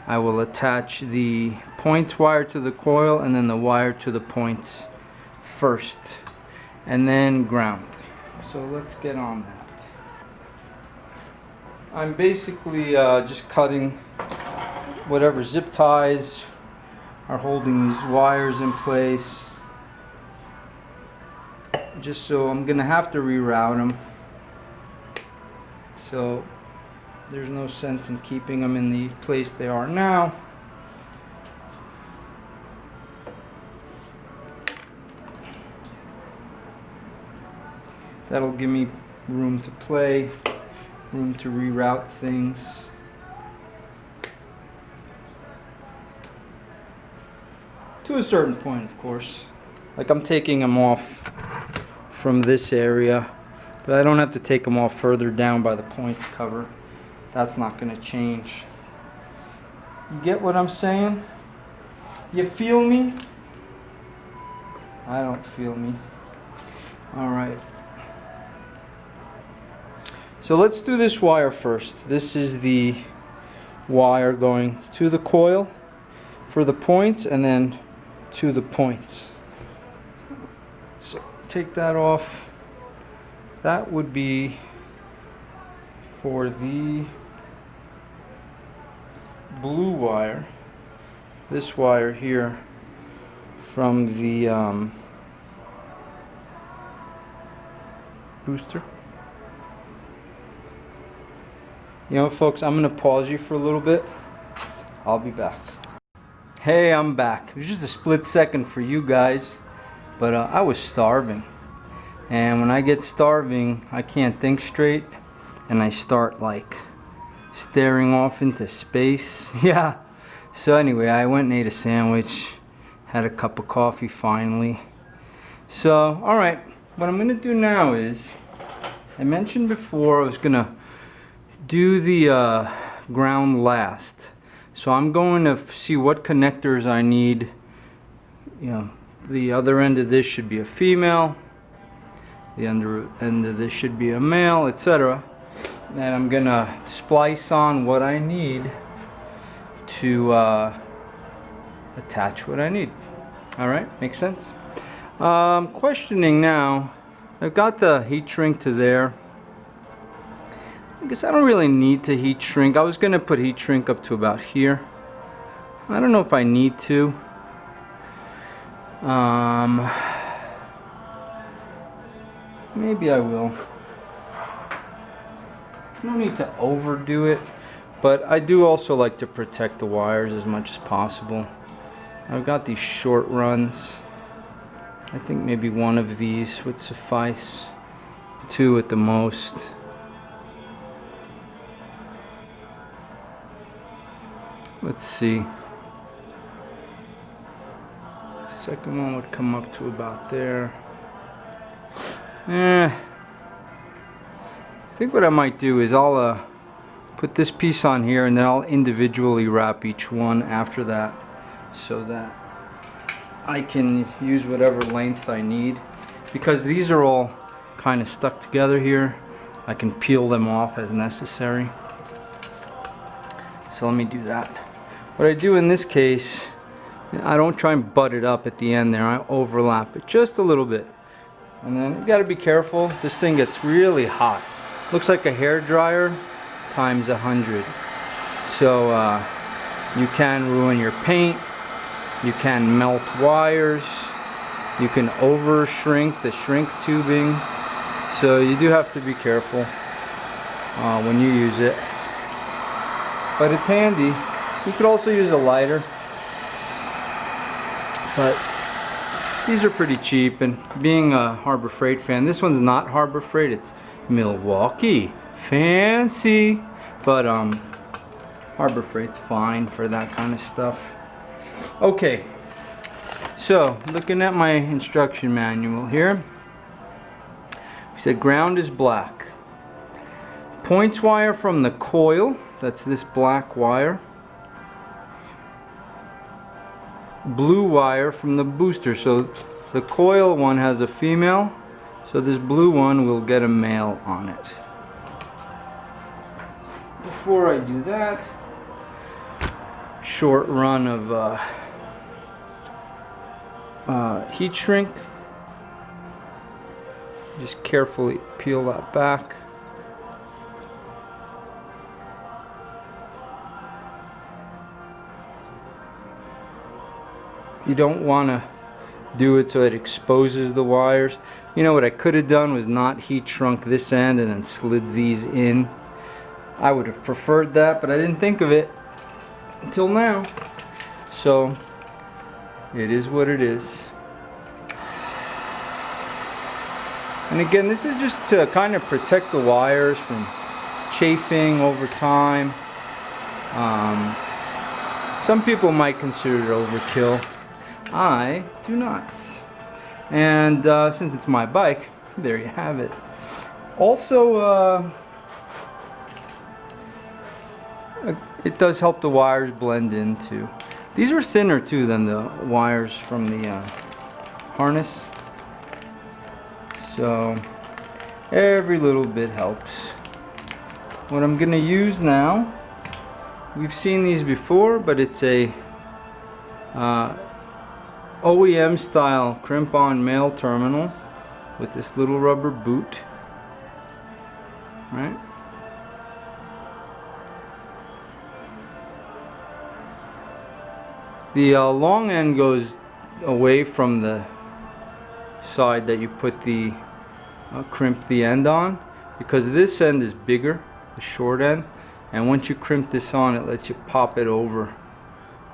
I will attach the points wire to the coil and then the wire to the points first. And then ground. So let's get on that. I'm basically just cutting whatever zip ties are holding these wires in place. Just so I'm gonna have to reroute them. So there's no sense in keeping them in the place they are now. That'll give me room to play, room to reroute things. To a certain point, of course. Like I'm taking them off from this area, but I don't have to take them off further down by the points cover. That's not going to change. You get what I'm saying? You feel me? I don't feel me. Alright. So let's do this wire first. This is the wire going to the coil for the points and then to the points. So take that off. That would be for the blue wire. This wire here from the booster. You know, folks, I'm going to pause you for a little bit. I'll be back. Hey, I'm back. It was just a split second for you guys, but I was starving. And when I get starving, I can't think straight, and I start like staring off into space. Yeah. So anyway, I went and ate a sandwich, had a cup of coffee finally. So, alright, what I'm going to do now is, I mentioned before I was going to do the ground last. So I'm going to see what connectors I need. You know, the other end of this should be a female, the under end of this should be a male, etc. And I'm gonna splice on what I need to attach what I need. Alright, makes sense? I'm questioning now. I've got the heat shrink to there. I guess I don't really need to heat shrink. I was going to put heat shrink up to about here. I don't know if I need to. Maybe I will. No need to overdo it, but I do also like to protect the wires as much as possible. I've got these short runs. I think maybe one of these would suffice. Two at the most. Let's see. The second one would come up to about there. I think what I might do is I'll put this piece on here and then I'll individually wrap each one after that so that I can use whatever length I need. Because these are all kind of stuck together here, I can peel them off as necessary. So let me do that. What I do in this case I don't try and butt it up at the end there. I overlap it just a little bit. And then you gotta be careful. This thing gets really hot. Looks like a hair dryer times 100. So you can ruin your paint. You can melt wires. You can over shrink the shrink tubing. So you do have to be careful when you use it. But it's handy. You could also use a lighter. But these are pretty cheap, and being a Harbor Freight fan, this one's not Harbor Freight, it's Milwaukee. Fancy. But Harbor Freight's fine for that kind of stuff. Okay, so looking at my instruction manual here, we said ground is black. Points wire from the coil, that's this black wire. Blue wire from the booster. So the coil one has a female, so this blue one will get a male on it. Before I do that, short run of heat shrink. Just carefully peel that back. You don't want to do it so it exposes the wires. You know what I could have done was not heat shrunk this end and then slid these in. I would have preferred that, but I didn't think of it until now. So it is what it is. And again, this is just to kind of protect the wires from chafing over time. Some people might consider it overkill. I do not. And since it's my bike, there you have it. Also, it does help the wires blend in too. These are thinner too than the wires from the harness. So every little bit helps. What I'm gonna use now, we've seen these before, but it's a OEM style crimp-on male terminal with this little rubber boot, right? The long end goes away from the side that you put the crimp the end on, because this end is bigger, the short end, and once you crimp this on, it lets you pop it over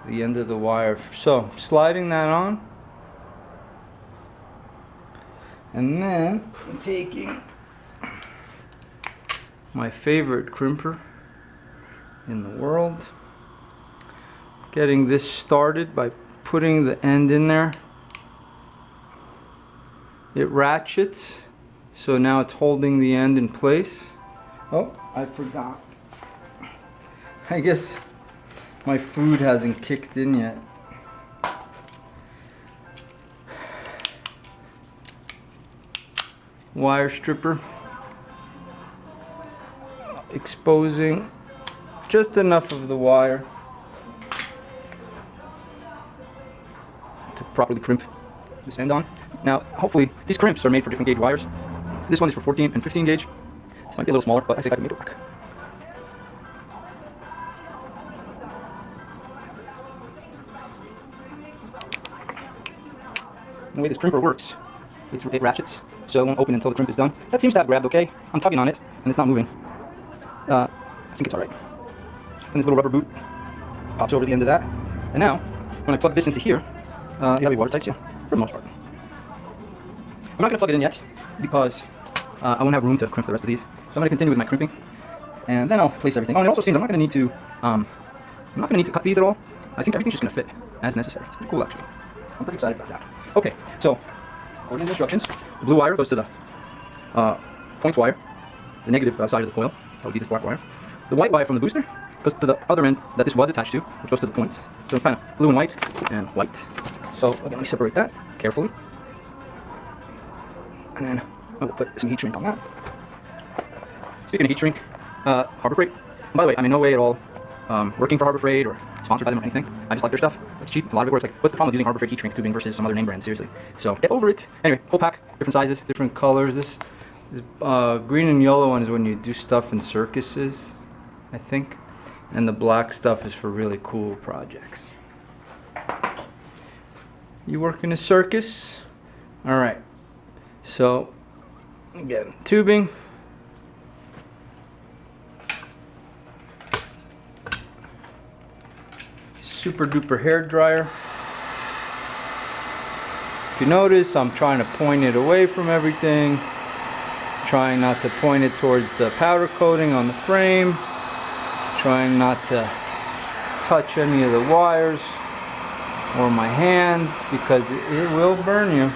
the end of the wire. So sliding that on, and then I'm taking my favorite crimper in the world, getting this started by putting the end in there. It ratchets, so now it's holding the end in place. Oh, I forgot. I guess my food hasn't kicked in yet. Wire stripper. Exposing just enough of the wire to properly crimp this end on. Now, hopefully, these crimps are made for different gauge wires. This one is for 14 and 15 gauge. This might be a little smaller, but I think I can make it work. The way this crimper works, it ratchets, so it won't open until the crimp is done. That seems to have grabbed okay. I'm tugging on it, and it's not moving. I think it's alright. Then this little rubber boot pops over the end of that. And now, when I plug this into here, you have a watertight seal, for the most part. I'm not going to plug it in yet, because I won't have room to crimp the rest of these. So I'm going to continue with my crimping, and then I'll place everything. Oh, and it also seems I'm not going to need to cut these at all. I think everything's just going to fit as necessary. It's pretty cool, actually. I'm pretty excited about that. Okay, so according to the instructions, the blue wire goes to the points wire, the negative side of the coil. That would be this black wire. The white wire from the booster goes to the other end that this was attached to, which goes to the points. So kind of blue and white. So again, let me separate that carefully. And then I will put some heat shrink on that. Speaking of heat shrink, Harbor Freight. And by the way, I'm in no way at all working for Harbor Freight or sponsored by them or anything. I just like their stuff. It's cheap. A lot of it works. Like, what's the problem with using Harbor Freight heat shrink tubing versus some other name brand? Seriously. So get over it. Anyway, whole pack, different sizes, different colors. This green and yellow one is when you do stuff in circuses, I think, and the black stuff is for really cool projects. You work in a circus? All right. So again, tubing. Super duper hair dryer. If you notice, I'm trying to point it away from everything, trying not to point it towards the powder coating on the frame, trying not to touch any of the wires or my hands because it will burn you.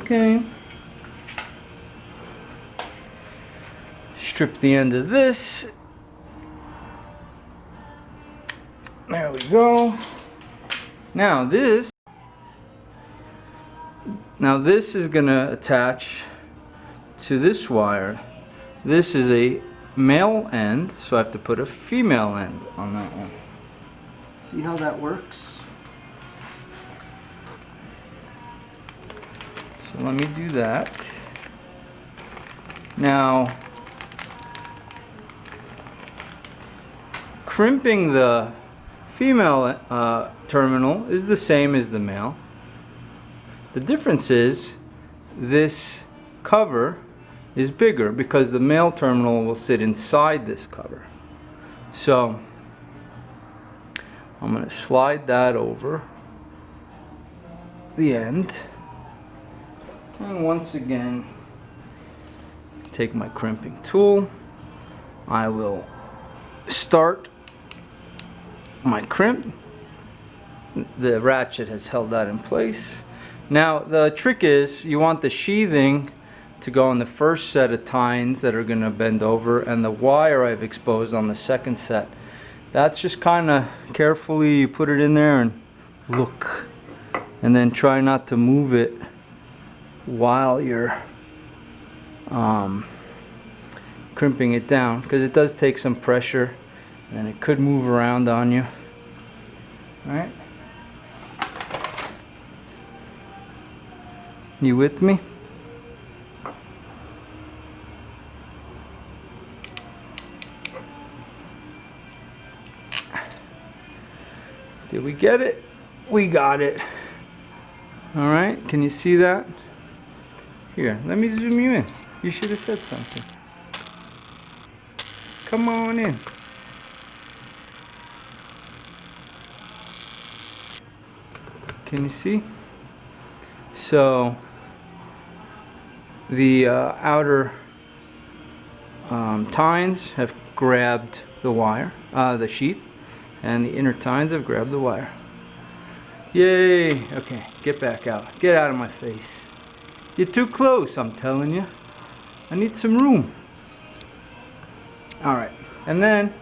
Okay. Strip the end of this. There we go. Now this is gonna attach to this wire. This is a male end, so I have to put a female end on that one. See how that works? So let me do that. Now, crimping the female terminal is the same as the male. The difference is this cover is bigger because the male terminal will sit inside this cover. So I'm going to slide that over the end, and once again take my crimping tool. I will start my crimp. The ratchet has held that in place. Now the trick is you want the sheathing to go on the first set of tines that are going to bend over, and the wire I've exposed on the second set. That's just kind of carefully you put it in there and look, and then try not to move it while you're crimping it down, because it does take some pressure and it could move around on you. All right, you with me? Did we get it? We got it. All right, can you see that? Here, let me zoom you in. You should have said something. Come on in. Can you see? So the outer tines have grabbed the wire, the sheath, and the inner tines have grabbed the wire. Yay! Okay, get back out. Get out of my face. You're too close, I'm telling you. I need some room. Alright, and then,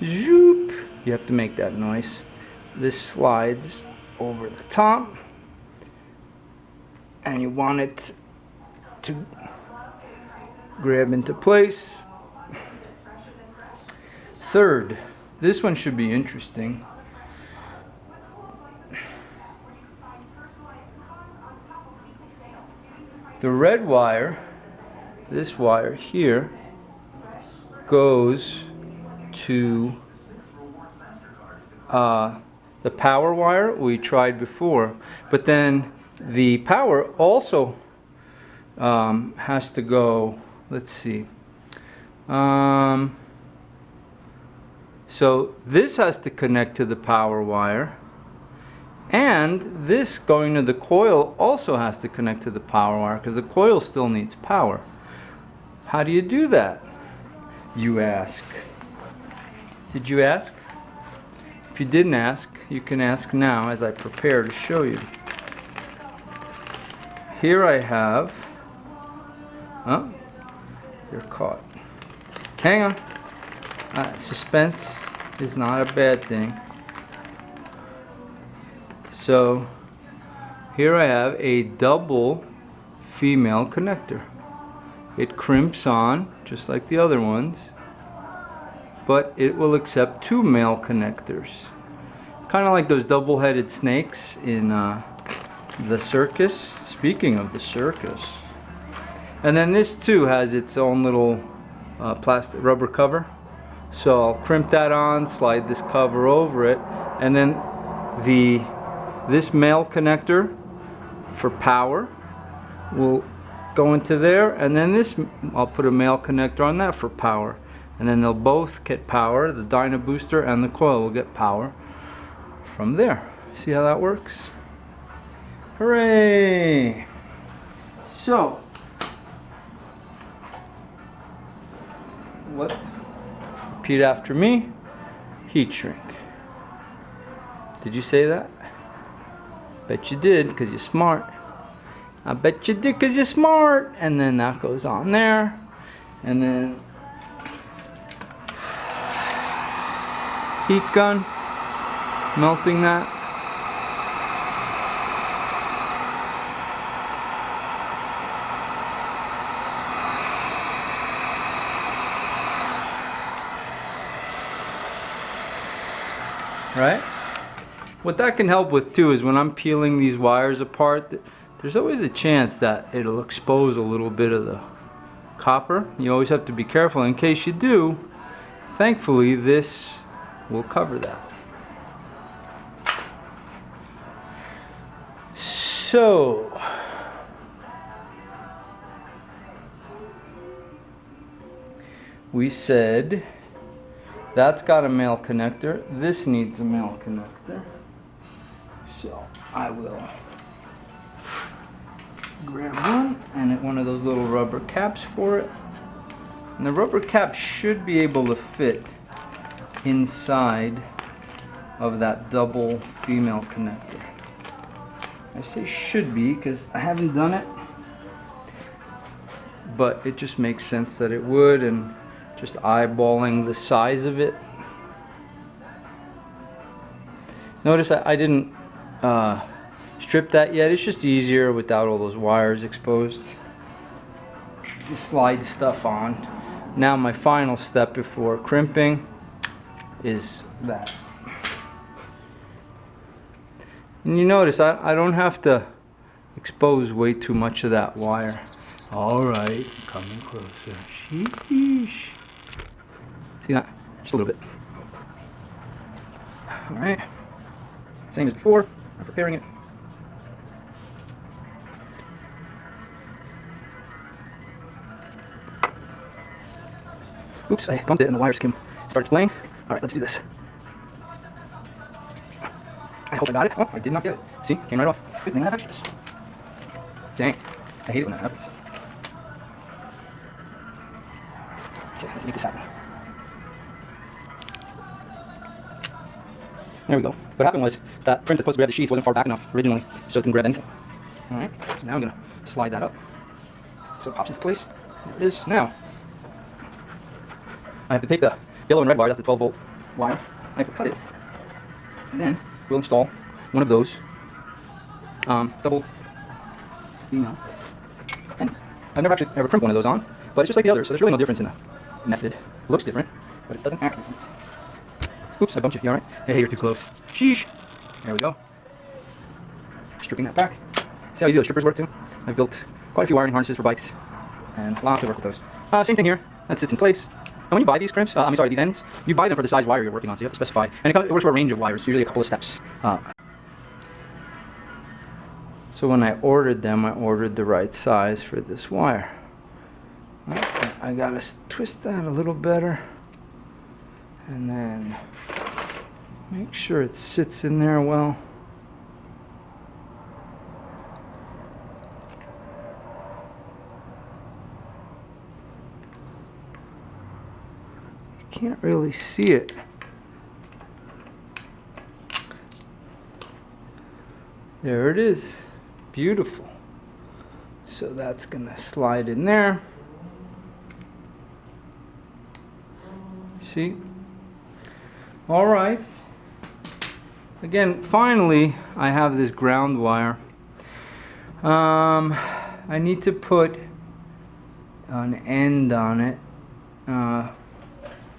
zoop, you have to make that noise. This slides over the top, and you want it to grab into place. Third, this one should be interesting. The red wire, this wire here, goes to the power wire we tried before, but then the power also has to go, let's see, so this has to connect to the power wire, and this going to the coil also has to connect to the power wire because the coil still needs power. How do you do that, you ask? Did you ask? If you didn't ask, you can ask now as I prepare to show you. Here I have, oh, you're caught. Hang on. Suspense is not a bad thing. So here I have a double female connector. It crimps on just like the other ones, but it will accept two male connectors Kind of like those double-headed snakes in the circus. Speaking of the circus. And then this too has its own little plastic rubber cover. So I'll crimp that on, slide this cover over it, and then this male connector for power will go into there, and then this I'll put a male connector on that for power, and then they'll both get power. The dyno booster and the coil will get power from there. See how that works? Hooray! So what? Repeat after me. Heat shrink. Did you say that? Bet you did, because you're smart. I bet you did, because you're smart. And then that goes on there. And then heat gun, melting that. Right? What that can help with too is when I'm peeling these wires apart, there's always a chance that it'll expose a little bit of the copper. You always have to be careful in case you do. Thankfully, this will cover that. So, we said that's got a male connector. This needs a male connector. So I will grab one and one of those little rubber caps for it. And the rubber cap should be able to fit inside of that double female connector. I say should be because I haven't done it, but it just makes sense that it would, and just eyeballing the size of it. Notice I didn't strip that yet. It's just easier without all those wires exposed to slide stuff on. Now my final step before crimping is that. And you notice I don't have to expose way too much of that wire. Alright, coming closer. Sheesh. See that? Just a little bit. Alright. Same as before. I'm preparing it. Oops, I bumped it and the wire skim started playing. Alright, let's do this. I hope I got it. Oh, I did not get it. See? Came right off. Good thing I have extras. Dang. I hate it when that happens. Okay, let's make this happen. There we go. What happened was that print that supposed to grab the sheath wasn't far back enough originally, so it didn't grab anything. Alright, so now I'm going to slide that up. So it pops into place. There it is. Now, I have to take the yellow and red wire, that's the 12-volt wire. I have to cut it. And then we'll install one of those double female. And I've never actually ever crimped one of those on, but it's just like the others, so there's really no difference in the method. It looks different, but it doesn't act different. Oops, I bumped you. You alright? Hey, you're too close. Sheesh. There we go. Stripping that back. See how easy those strippers work too? I've built quite a few wiring harnesses for bikes, and lots of work with those. Same thing here. That sits in place. And when you buy these crimps, these ends, you buy them for the size wire you're working on, so you have to specify. And it works for a range of wires, usually a couple of steps. So when I ordered them, I ordered the right size for this wire. Okay, I gotta twist that a little better. And then make sure it sits in there well. Can't really see it. There it is. Beautiful. So that's gonna slide in there. See? All right. Again, finally, I have this ground wire. I need to put an end on it.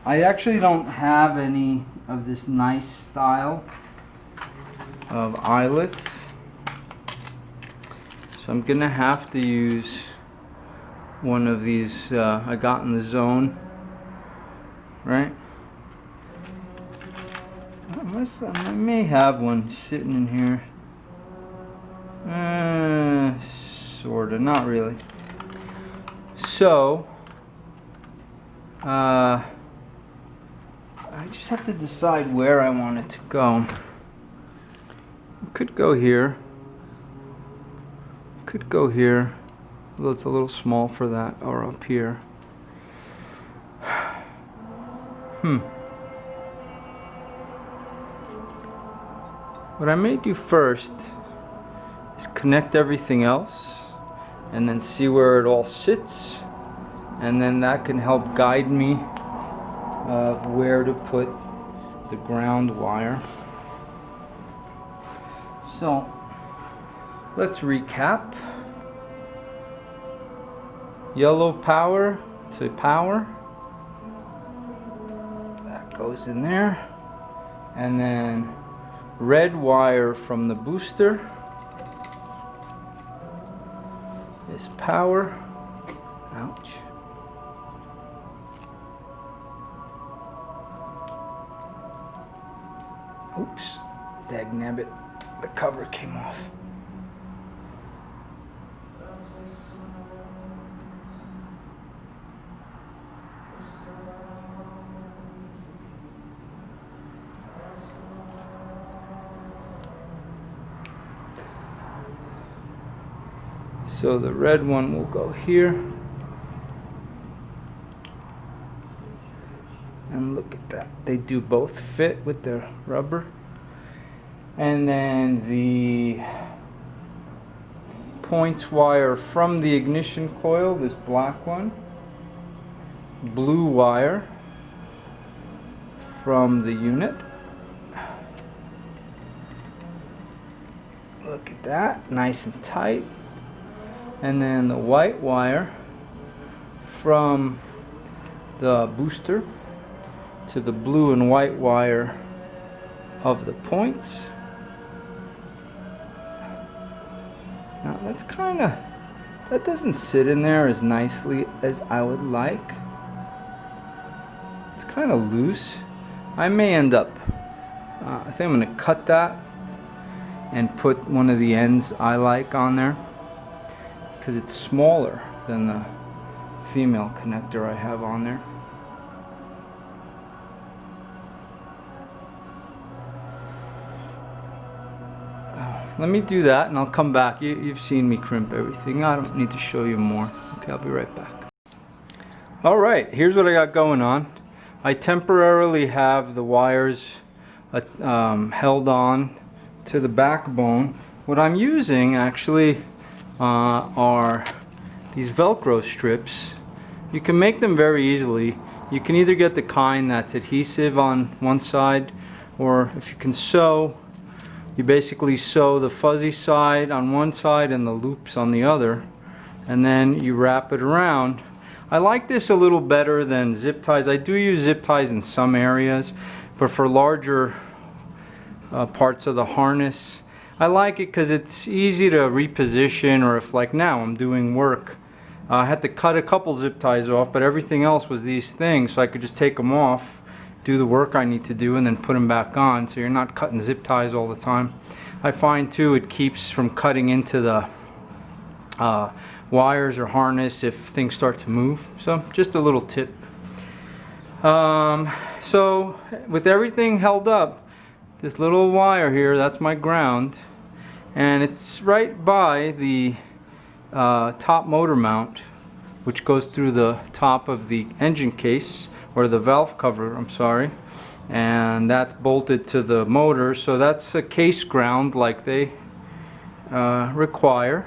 I actually don't have any of this nice style of eyelets. So I'm gonna have to use one of these I got in the zone, right? I may have one sitting in here. Sorta, not really. So, I just have to decide where I want it to go. It could go here. Could go here, although it's a little small for that, or up here. What I may do first is connect everything else and then see where it all sits, and then that can help guide me of where to put the ground wire. So let's recap. Yellow power to power. That goes in there. And then red wire from the booster is power. Ouch. Oops. Dagnabbit. The cover came off. So the red one will go here. And look at that. They do both fit with the rubber. And then the points wire from the ignition coil, this black one. Blue wire from the unit. Look at that, nice and tight. And then the white wire from the booster to the blue and white wire of the points. Now that doesn't sit in there as nicely as I would like. It's kind of loose. I may end up, I think I'm going to cut that and put one of the ends I like on there, because it's smaller than the female connector I have on there. Let me do that and I'll come back. You've seen me crimp everything. I don't need to show you more. Okay, I'll be right back. Alright, here's what I got going on. I temporarily have the wires held on to the backbone. What I'm using actually are these Velcro strips. You can make them very easily. You can either get the kind that's adhesive on one side, or if you can sew, you basically sew the fuzzy side on one side and the loops on the other, and then you wrap it around. I like this a little better than zip ties. I do use zip ties in some areas, but for larger parts of the harness, I like it because it's easy to reposition, or if like now I'm doing work, I had to cut a couple zip ties off, but everything else was these things, so I could just take them off, do the work I need to do, and then put them back on, so you're not cutting zip ties all the time. I find too it keeps from cutting into the wires or harness if things start to move. So just a little tip. So with everything held up, this little wire here, that's my ground, and it's right by the top motor mount, which goes through the top of the engine case, or the valve cover, I'm sorry, and that's bolted to the motor. So that's a case ground like they require.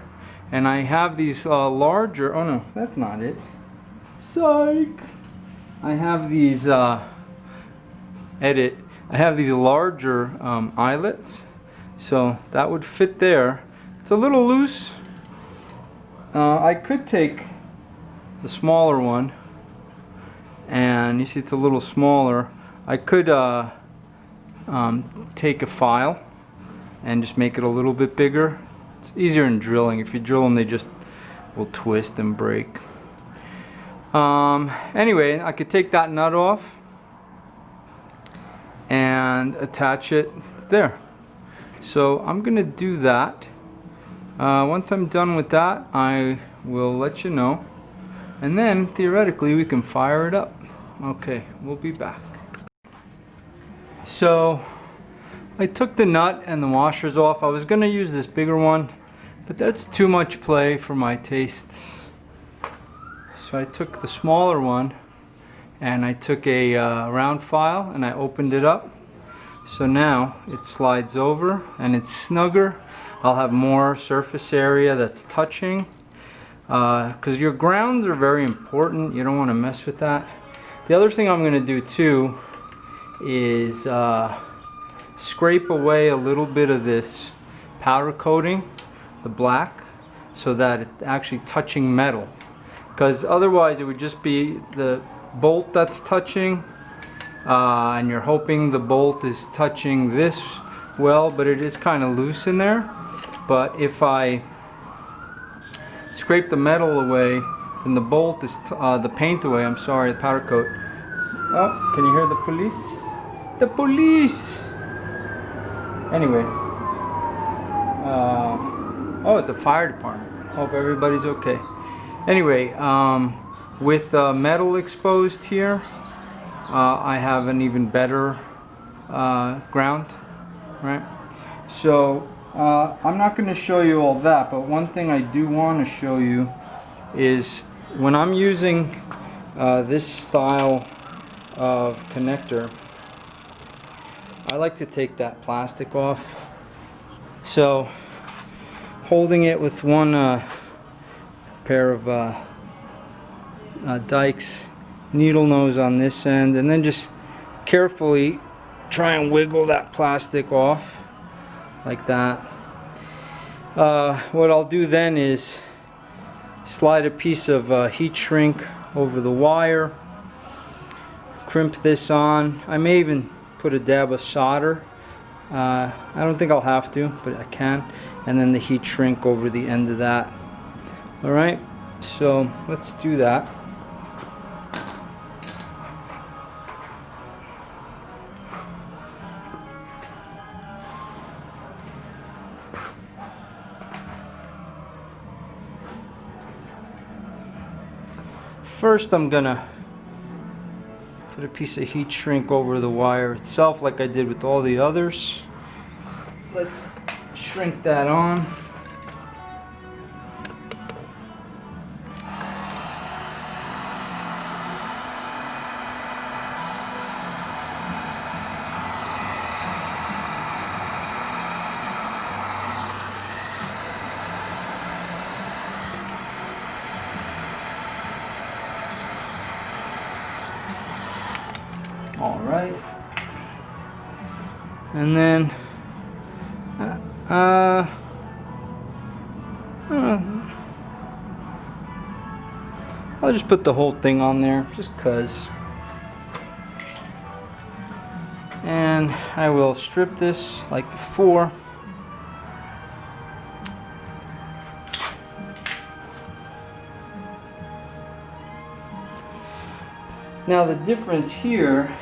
And I have these larger, oh no, that's not it, psych. I have these I have these larger eyelets, so that would fit there. It's a little loose. I could take the smaller one, and you see it's a little smaller. I could take a file and just make it a little bit bigger. It's easier in drilling. If you drill them, they just will twist and break. Anyway, I could take that nut off and attach it there. So I'm gonna do that. Once I'm done with that, I will let you know, and then theoretically we can fire it up. Okay, we'll be back. So I took the nut and the washers off. I was gonna use this bigger one, but that's too much play for my tastes. So I took the smaller one, and I took a round file and I opened it up. So now it slides over and it's snugger. I'll have more surface area that's touching, because your grounds are very important. You don't want to mess with that. The other thing I'm going to do too is scrape away a little bit of this powder coating, the black, so that it's actually touching metal. Because otherwise it would just be the bolt that's touching, and you're hoping the bolt is touching this well, but it is kind of loose in there. But if I scrape the metal away, then the bolt is the paint away, I'm sorry, the powder coat. Oh, can you hear the police? The police! Anyway, oh, it's a fire department. Hope everybody's okay. Anyway, with metal exposed here, I have an even better ground, right? So I'm not going to show you all that, but one thing I do want to show you is when I'm using this style of connector, I like to take that plastic off. So holding it with one pair of dikes, needle nose on this end, and then just carefully try and wiggle that plastic off like that. What I'll do then is slide a piece of heat shrink over the wire, crimp this on. I may even put a dab of solder. I don't think I'll have to, but I can. And then the heat shrink over the end of that. Alright, so let's do that. First I'm gonna put a piece of heat shrink over the wire itself like I did with all the others. Let's shrink that on. All right, and then I'll just put the whole thing on there just cause, and I will strip this like before. Now the difference here,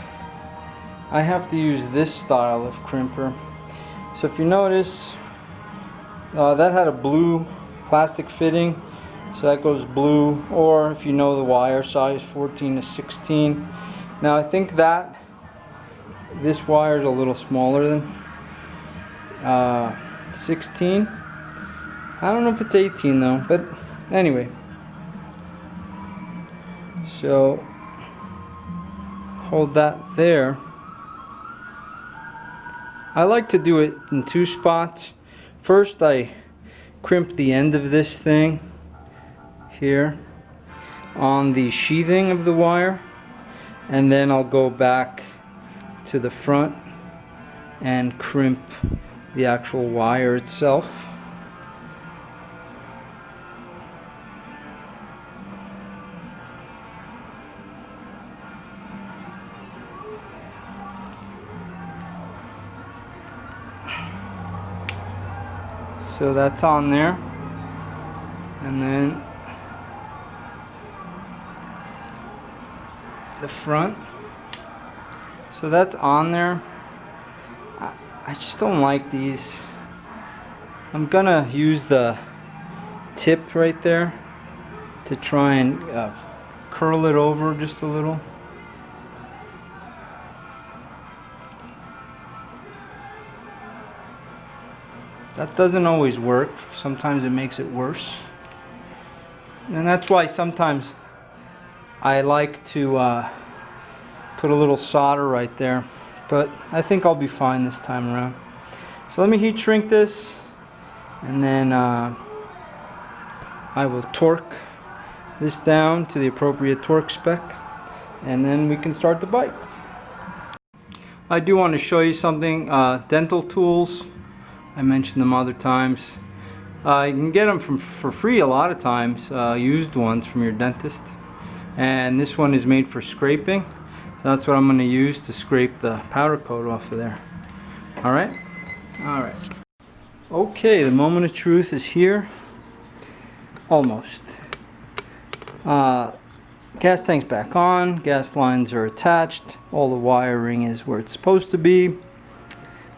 I have to use this style of crimper. So if you notice, that had a blue plastic fitting, so that goes blue, or if you know the wire size, 14 to 16. Now I think that this wire is a little smaller than 16. I don't know if it's 18 though, but anyway. So hold that there. I like to do it in two spots. First I crimp the end of this thing here on the sheathing of the wire, and then I'll go back to the front and crimp the actual wire itself. So that's on there. And then the front. So that's on there. I just don't like these. I'm gonna use the tip right there to try and curl it over just a little. That doesn't always work. Sometimes it makes it worse. And that's why sometimes I like to put a little solder right there. But I think I'll be fine this time around. So let me heat shrink this, and then I will torque this down to the appropriate torque spec, and then we can start the bike. I do want to show you something. Dental tools, I mentioned them other times. You can get them for free a lot of times, used ones from your dentist. And this one is made for scraping. So that's what I'm going to use to scrape the powder coat off of there. Alright? Alright. Okay, the moment of truth is here. Almost. Gas tank's back on. Gas lines are attached. All the wiring is where it's supposed to be.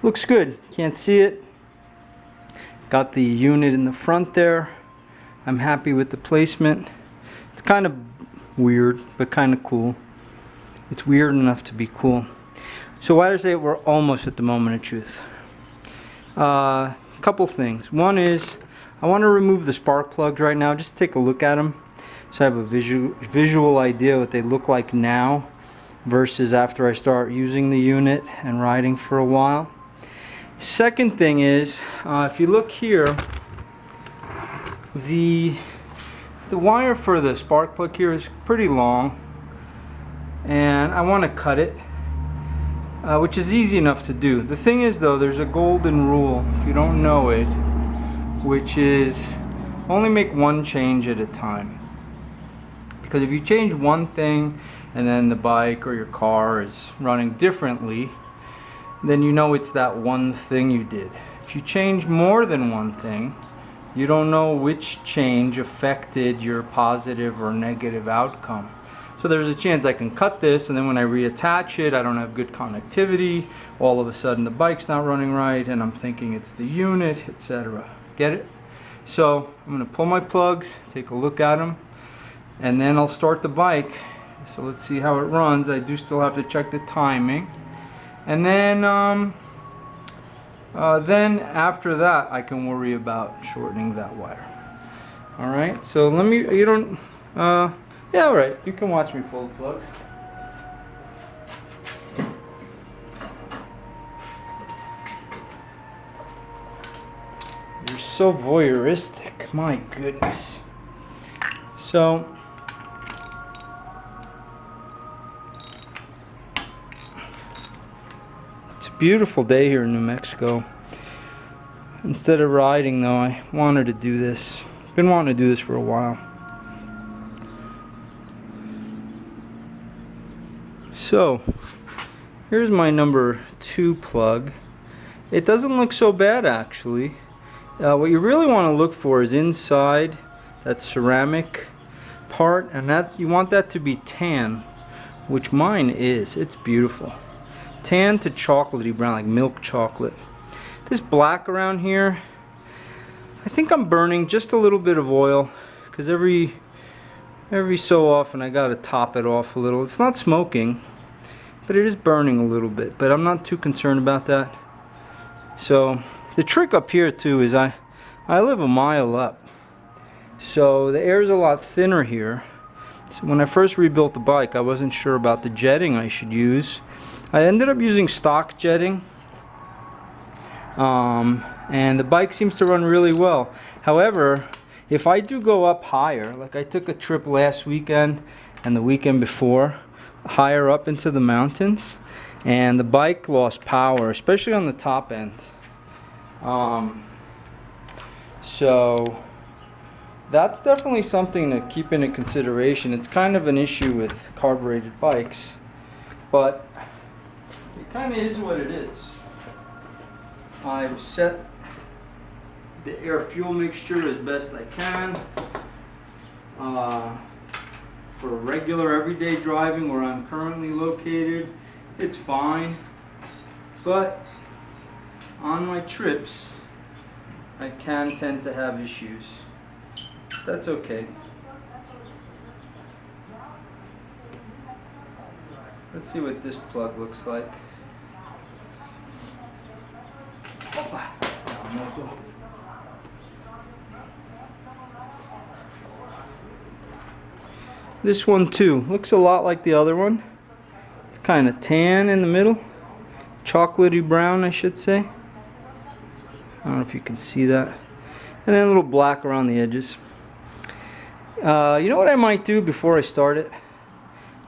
Looks good. Can't see it. Got the unit in the front there. I'm happy with the placement. It's kind of weird, but kind of cool. It's weird enough to be cool. So why do I say we're almost at the moment of truth? Couple things. One is I want to remove the spark plugs right now. Just take a look at them, so I have a visual idea what they look like now versus after I start using the unit and riding for a while. Second thing is, if you look here, the wire for the spark plug here is pretty long, and I want to cut it, which is easy enough to do. The thing is though, there's a golden rule, if you don't know it, which is only make one change at a time. Because if you change one thing and then the bike or your car is running differently, then you know it's that one thing you did. If you change more than one thing, you don't know which change affected your positive or negative outcome. So there's a chance I can cut this, and then when I reattach it, I don't have good connectivity. All of a sudden the bike's not running right, and I'm thinking it's the unit, etc. Get it? So I'm going to pull my plugs, take a look at them, and then I'll start the bike. So let's see how it runs. I do still have to check the timing. And then after that, I can worry about shortening that wire. All right. So let me. You don't. Yeah. All right. You can watch me pull the plugs. You're so voyeuristic. My goodness. So. Beautiful day here in New Mexico. Instead of riding though, I wanted to do this. Been wanting to do this for a while. So here's my number 2 plug. It doesn't look so bad actually. What you really want to look for is inside that ceramic part, and you want that to be tan, which mine is. It's beautiful. Tan to chocolatey brown, like milk chocolate. This black around here, I think I'm burning just a little bit of oil, because every so often I gotta top it off a little. It's not smoking, but it is burning a little bit, but I'm not too concerned about that. So the trick up here too is I live a mile up, so the air is a lot thinner here. So when I first rebuilt the bike, I wasn't sure about the jetting I should use. I ended up using stock jetting, and the bike seems to run really well. However, if I do go up higher, like I took a trip last weekend and the weekend before, higher up into the mountains, and the bike lost power, especially on the top end. So that's definitely something to keep into consideration. It's kind of an issue with carbureted bikes, but it kind of is what it is. I've set the air fuel mixture as best I can. For regular everyday driving where I'm currently located, it's fine. But on my trips, I can tend to have issues. That's okay. Let's see what this plug looks like. This one too looks a lot like the other one. It's kind of tan in the middle, chocolatey brown I should say. I don't know if you can see that. And then a little black around the edges. You know what I might do before I start it?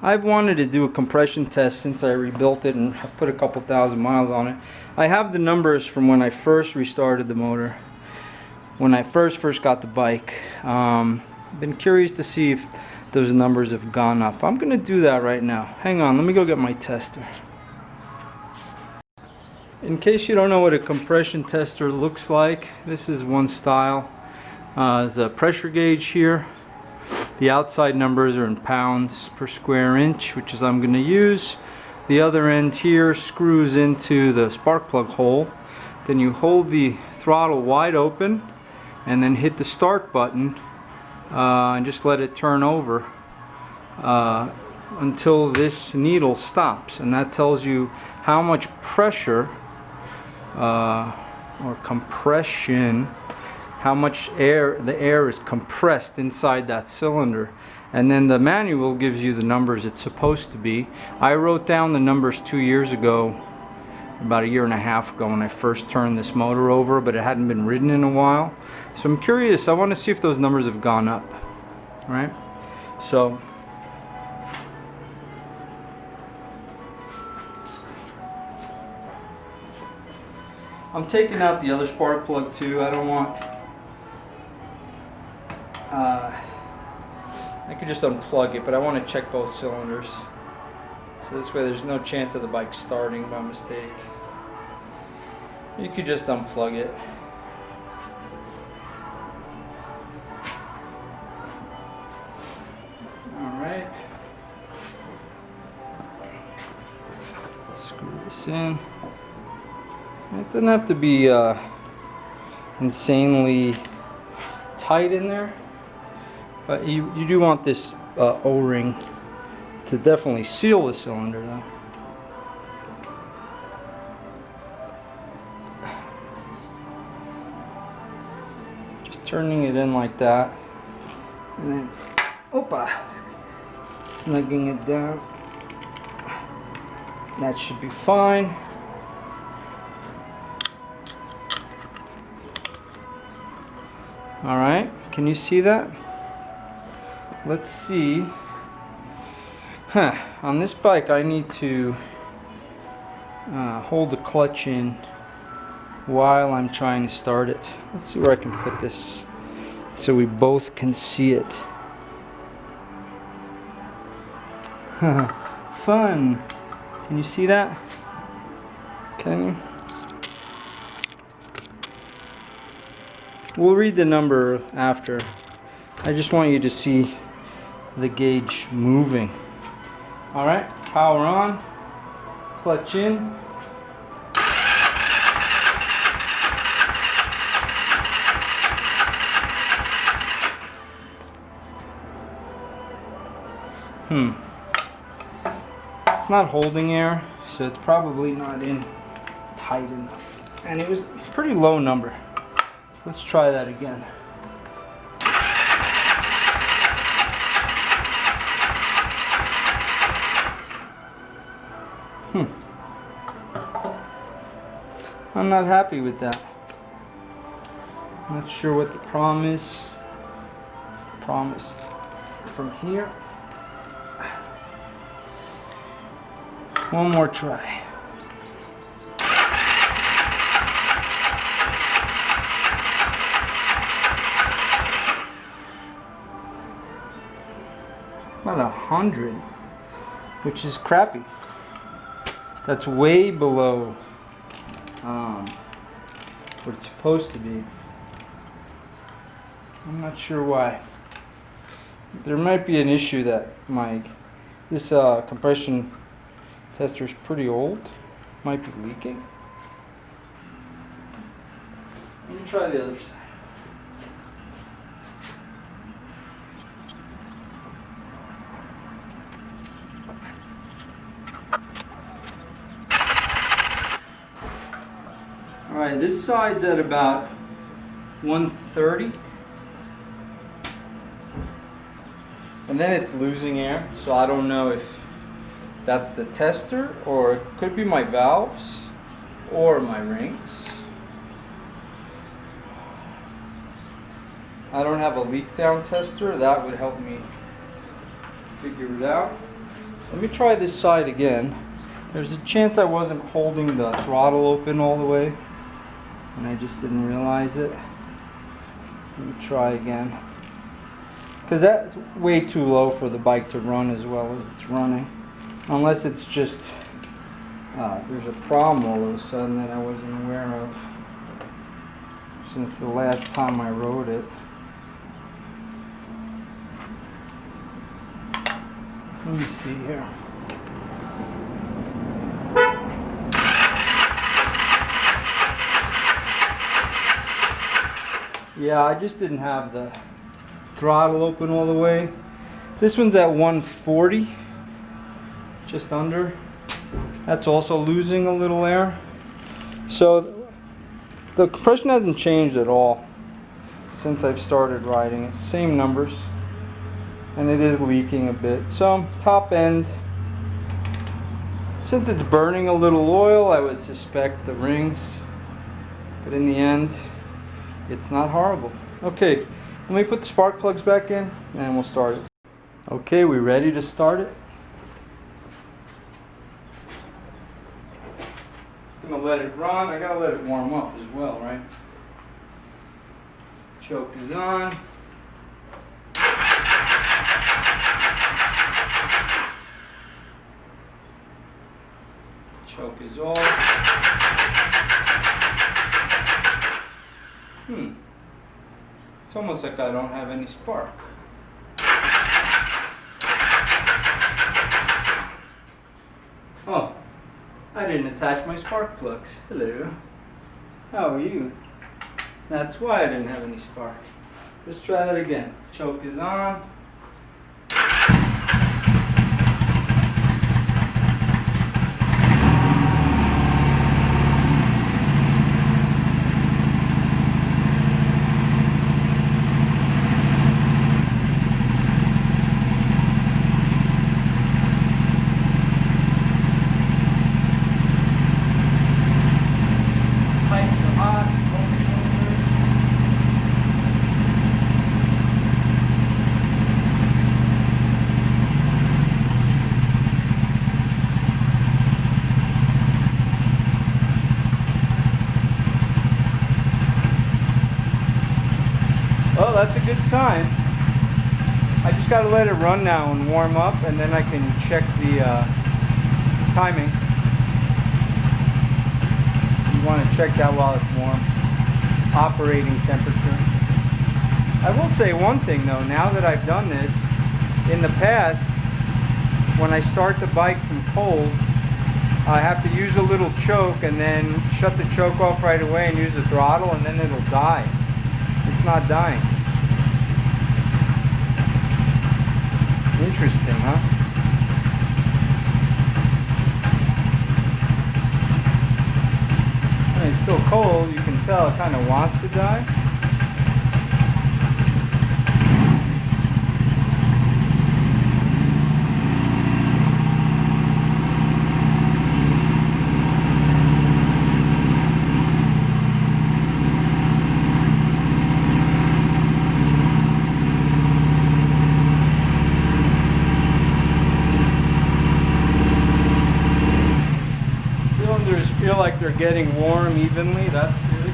I've wanted to do a compression test since I rebuilt it and I put a couple thousand miles on it. I have the numbers from when I first restarted the motor, when I first got the bike. Been curious to see if those numbers have gone up. I'm gonna do that right now. Hang on, let me go get my tester. In case you don't know what a compression tester looks like, this is one style. There's a pressure gauge here. The outside numbers are in pounds per square inch, which is I'm going to use. The other end here screws into the spark plug hole. Then you hold the throttle wide open and then hit the start button and just let it turn over until this needle stops, and that tells you how much pressure or compression, how much air, the air is compressed inside that cylinder. And then the manual gives you the numbers it's supposed to be. I wrote down the numbers 2 years ago, about 1.5 years ago, when I first turned this motor over, but it hadn't been ridden in a while. So I'm curious, I want to see if those numbers have gone up. Right? So I'm taking out the other spark plug too. I don't want I could just unplug it, but I want to check both cylinders. So this way there's no chance of the bike starting by mistake. You could just unplug it. Alright. Screw this in. It doesn't have to be insanely tight in there, but you do want this O-ring to definitely seal the cylinder though. Just turning it in like that, and then snugging it down. That should be fine. Alright, can you see that? Let's see. On this bike I need to hold the clutch in while I'm trying to start it. Let's see where I can put this so we both can see it. Fun! Can you see that? Can you? We'll read the number after. I just want you to see the gauge moving. Alright, power on, clutch in. It's not holding air, so it's probably not in tight enough. And it was a pretty low number. So let's try that again. I'm not happy with that. Not sure what the problem is. The problem is from here. One more try. About 100, which is crappy. That's way below what it's supposed to be. I'm not sure why. There might be an issue that this compression tester is pretty old. Might be leaking. Let me try the other side. Alright, this side's at about 130. And then it's losing air, so I don't know if that's the tester or it could be my valves or my rings. I don't have a leak down tester. That would help me figure it out. Let me try this side again. There's a chance I wasn't holding the throttle open all the way and I just didn't realize it. Let me try again. Because that's way too low for the bike to run as well as it's running. Unless it's just, there's a problem all of a sudden that I wasn't aware of since the last time I rode it. So let me see here. Yeah, I just didn't have the throttle open all the way. This one's at 140, just under. That's also losing a little air. So the compression hasn't changed at all since I've started riding it. Same numbers, and it is leaking a bit. So top end, since it's burning a little oil, I would suspect the rings, but in the end it's not horrible. Okay, let me put the spark plugs back in and we'll start it. Okay, we ready to start it? Just gonna let it run. I gotta let it warm up as well, right? Choke is on. Choke is off. It's almost like I don't have any spark. Oh, I didn't attach my spark plugs. Hello. How are you? That's why I didn't have any spark. Let's try that again. Choke is on. Well, that's a good sign. I just got to let it run now and warm up, and then I can check the timing. You want to check that while it's warm. Operating temperature. I will say one thing though, now that I've done this, in the past, when I start the bike from cold, I have to use a little choke and then shut the choke off right away and use the throttle, and then it'll die. It's not dying. Interesting, huh? I mean, it's still cold, you can tell it kind of wants to die. Feel like they're getting warm evenly. That's good.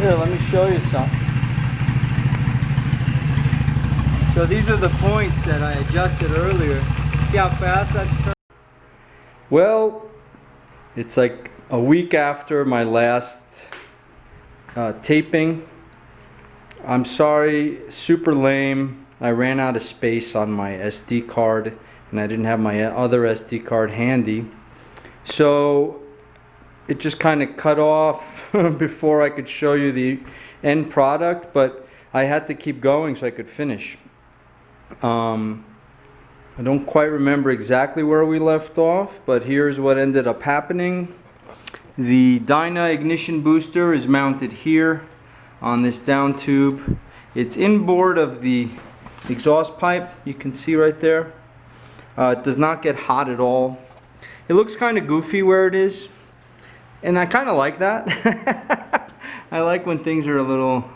Here, let me show you some. So these are the points that I adjusted earlier. See how fast that's turned? Well, it's like a week after my last taping. I'm sorry, super lame. I ran out of space on my SD card and I didn't have my other SD card handy. So it just kind of cut off before I could show you the end product, but I had to keep going so I could finish. I don't quite remember exactly where we left off, but here's what ended up happening. The Dyna ignition booster is mounted here on this down tube. It's inboard of the exhaust pipe, you can see right there. It does not get hot at all. It looks kind of goofy where it is, and I kind of like that. I like when things are a little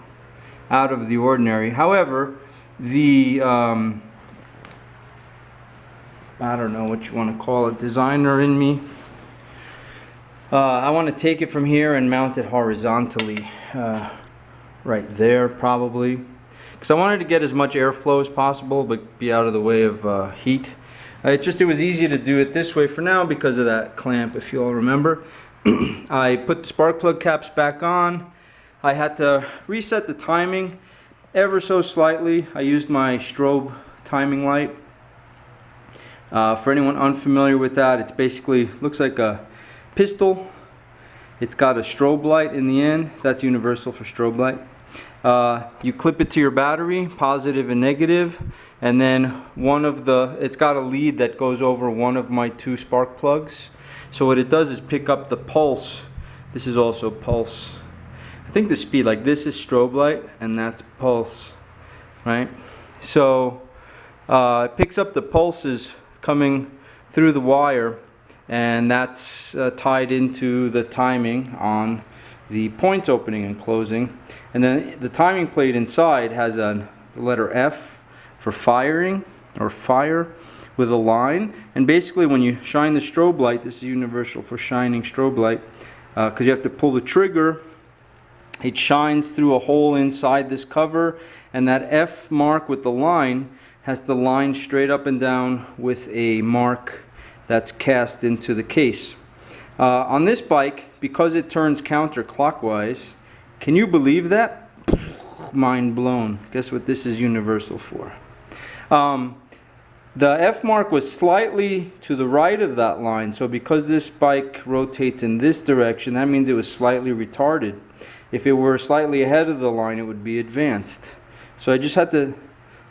out of the ordinary. However, the I don't know what you want to call it, designer in me, I want to take it from here and mount it horizontally right there probably, because I wanted to get as much airflow as possible but be out of the way of heat. It was easy to do it this way for now because of that clamp, if you all remember. I put the spark plug caps back on. I had to reset the timing ever so slightly. I used my strobe timing light. For anyone unfamiliar with that, it's basically looks like a pistol. It's got a strobe light in the end. That's universal for strobe light. You clip it to your battery, positive and negative, and then it's got a lead that goes over one of my two spark plugs. So what it does is pick up the pulse. This is also pulse. I think the speed, like this is strobe light and that's pulse, right? So it picks up the pulses coming through the wire, and that's tied into the timing on the points opening and closing. And then the timing plate inside has the letter F for firing or fire with a line. And basically when you shine the strobe light, this is universal for shining strobe light, because you have to pull the trigger, it shines through a hole inside this cover, and that F mark with the line has the line straight up and down with a mark that's cast into the case. On this bike, because it turns counterclockwise, can you believe that? Mind blown. Guess what this is universal for? The F mark was slightly to the right of that line, so because this bike rotates in this direction, that means it was slightly retarded. If it were slightly ahead of the line, it would be advanced. So I just had to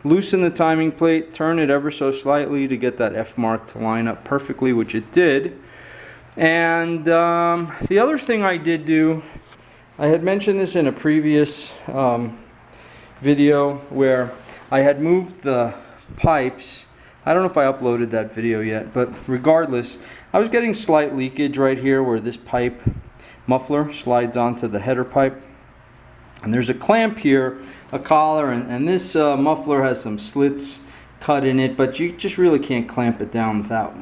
loosen the timing plate, turn it ever so slightly to get that F mark to line up perfectly, which it did. And the other thing I did do, I had mentioned this in a previous video where I had moved the pipes. I don't know if I uploaded that video yet, but regardless, I was getting slight leakage right here where this pipe muffler slides onto the header pipe. And there's a clamp here, a collar, and this muffler has some slits cut in it, but you just really can't clamp it down that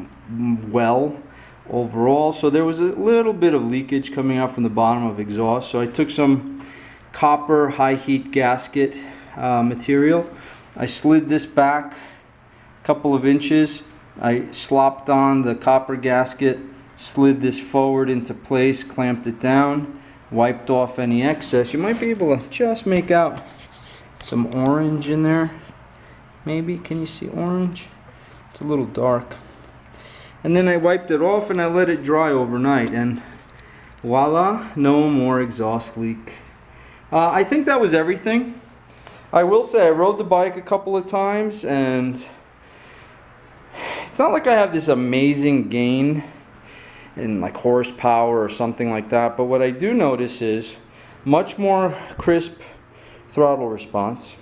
well overall. So there was a little bit of leakage coming out from the bottom of exhaust. So I took some copper high heat gasket material. I slid this back a couple of inches. I slopped on the copper gasket, slid this forward into place, clamped it down, wiped off any excess. You might be able to just make out some orange in there. Maybe, can you see orange? It's a little dark. And then I wiped it off and I let it dry overnight, and voila, no more exhaust leak. I think that was everything. I will say I rode the bike a couple of times, and it's not like I have this amazing gain in like horsepower or something like that, but what I do notice is much more crisp throttle response,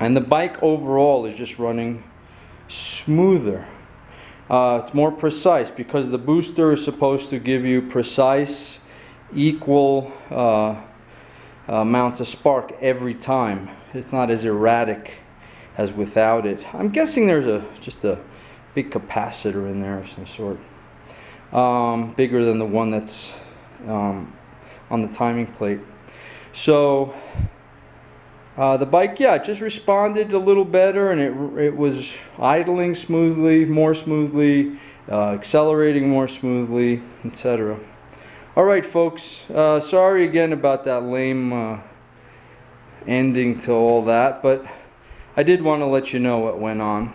and the bike overall is just running smoother. It's more precise because the booster is supposed to give you precise, equal amounts of spark every time. It's not as erratic as without it. I'm guessing there's just a big capacitor in there of some sort. Bigger than the one that's on the timing plate. So the bike, yeah, just responded a little better, and it was idling smoothly, more smoothly, accelerating more smoothly, etc. All right, folks. Sorry again about that lame ending to all that, but I did want to let you know what went on.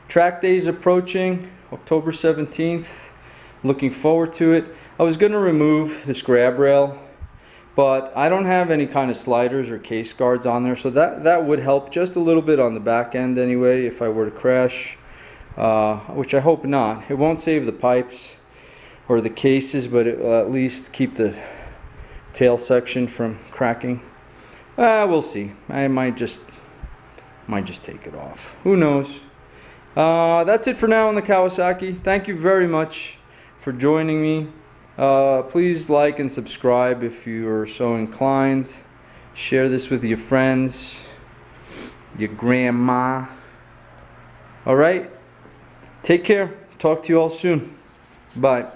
Track day's approaching, October 17th. Looking forward to it. I was going to remove this grab rail, but I don't have any kind of sliders or case guards on there, so that would help just a little bit on the back end anyway if I were to crash, which I hope not. It won't save the pipes or the cases, but it will at least keep the tail section from cracking. We'll see. I might just take it off. Who knows? That's it for now on the Kawasaki. Thank you very much for joining me. Please like and subscribe if you are so inclined. Share this with your friends, your grandma. All right. Take care. Talk to you all soon. Bye.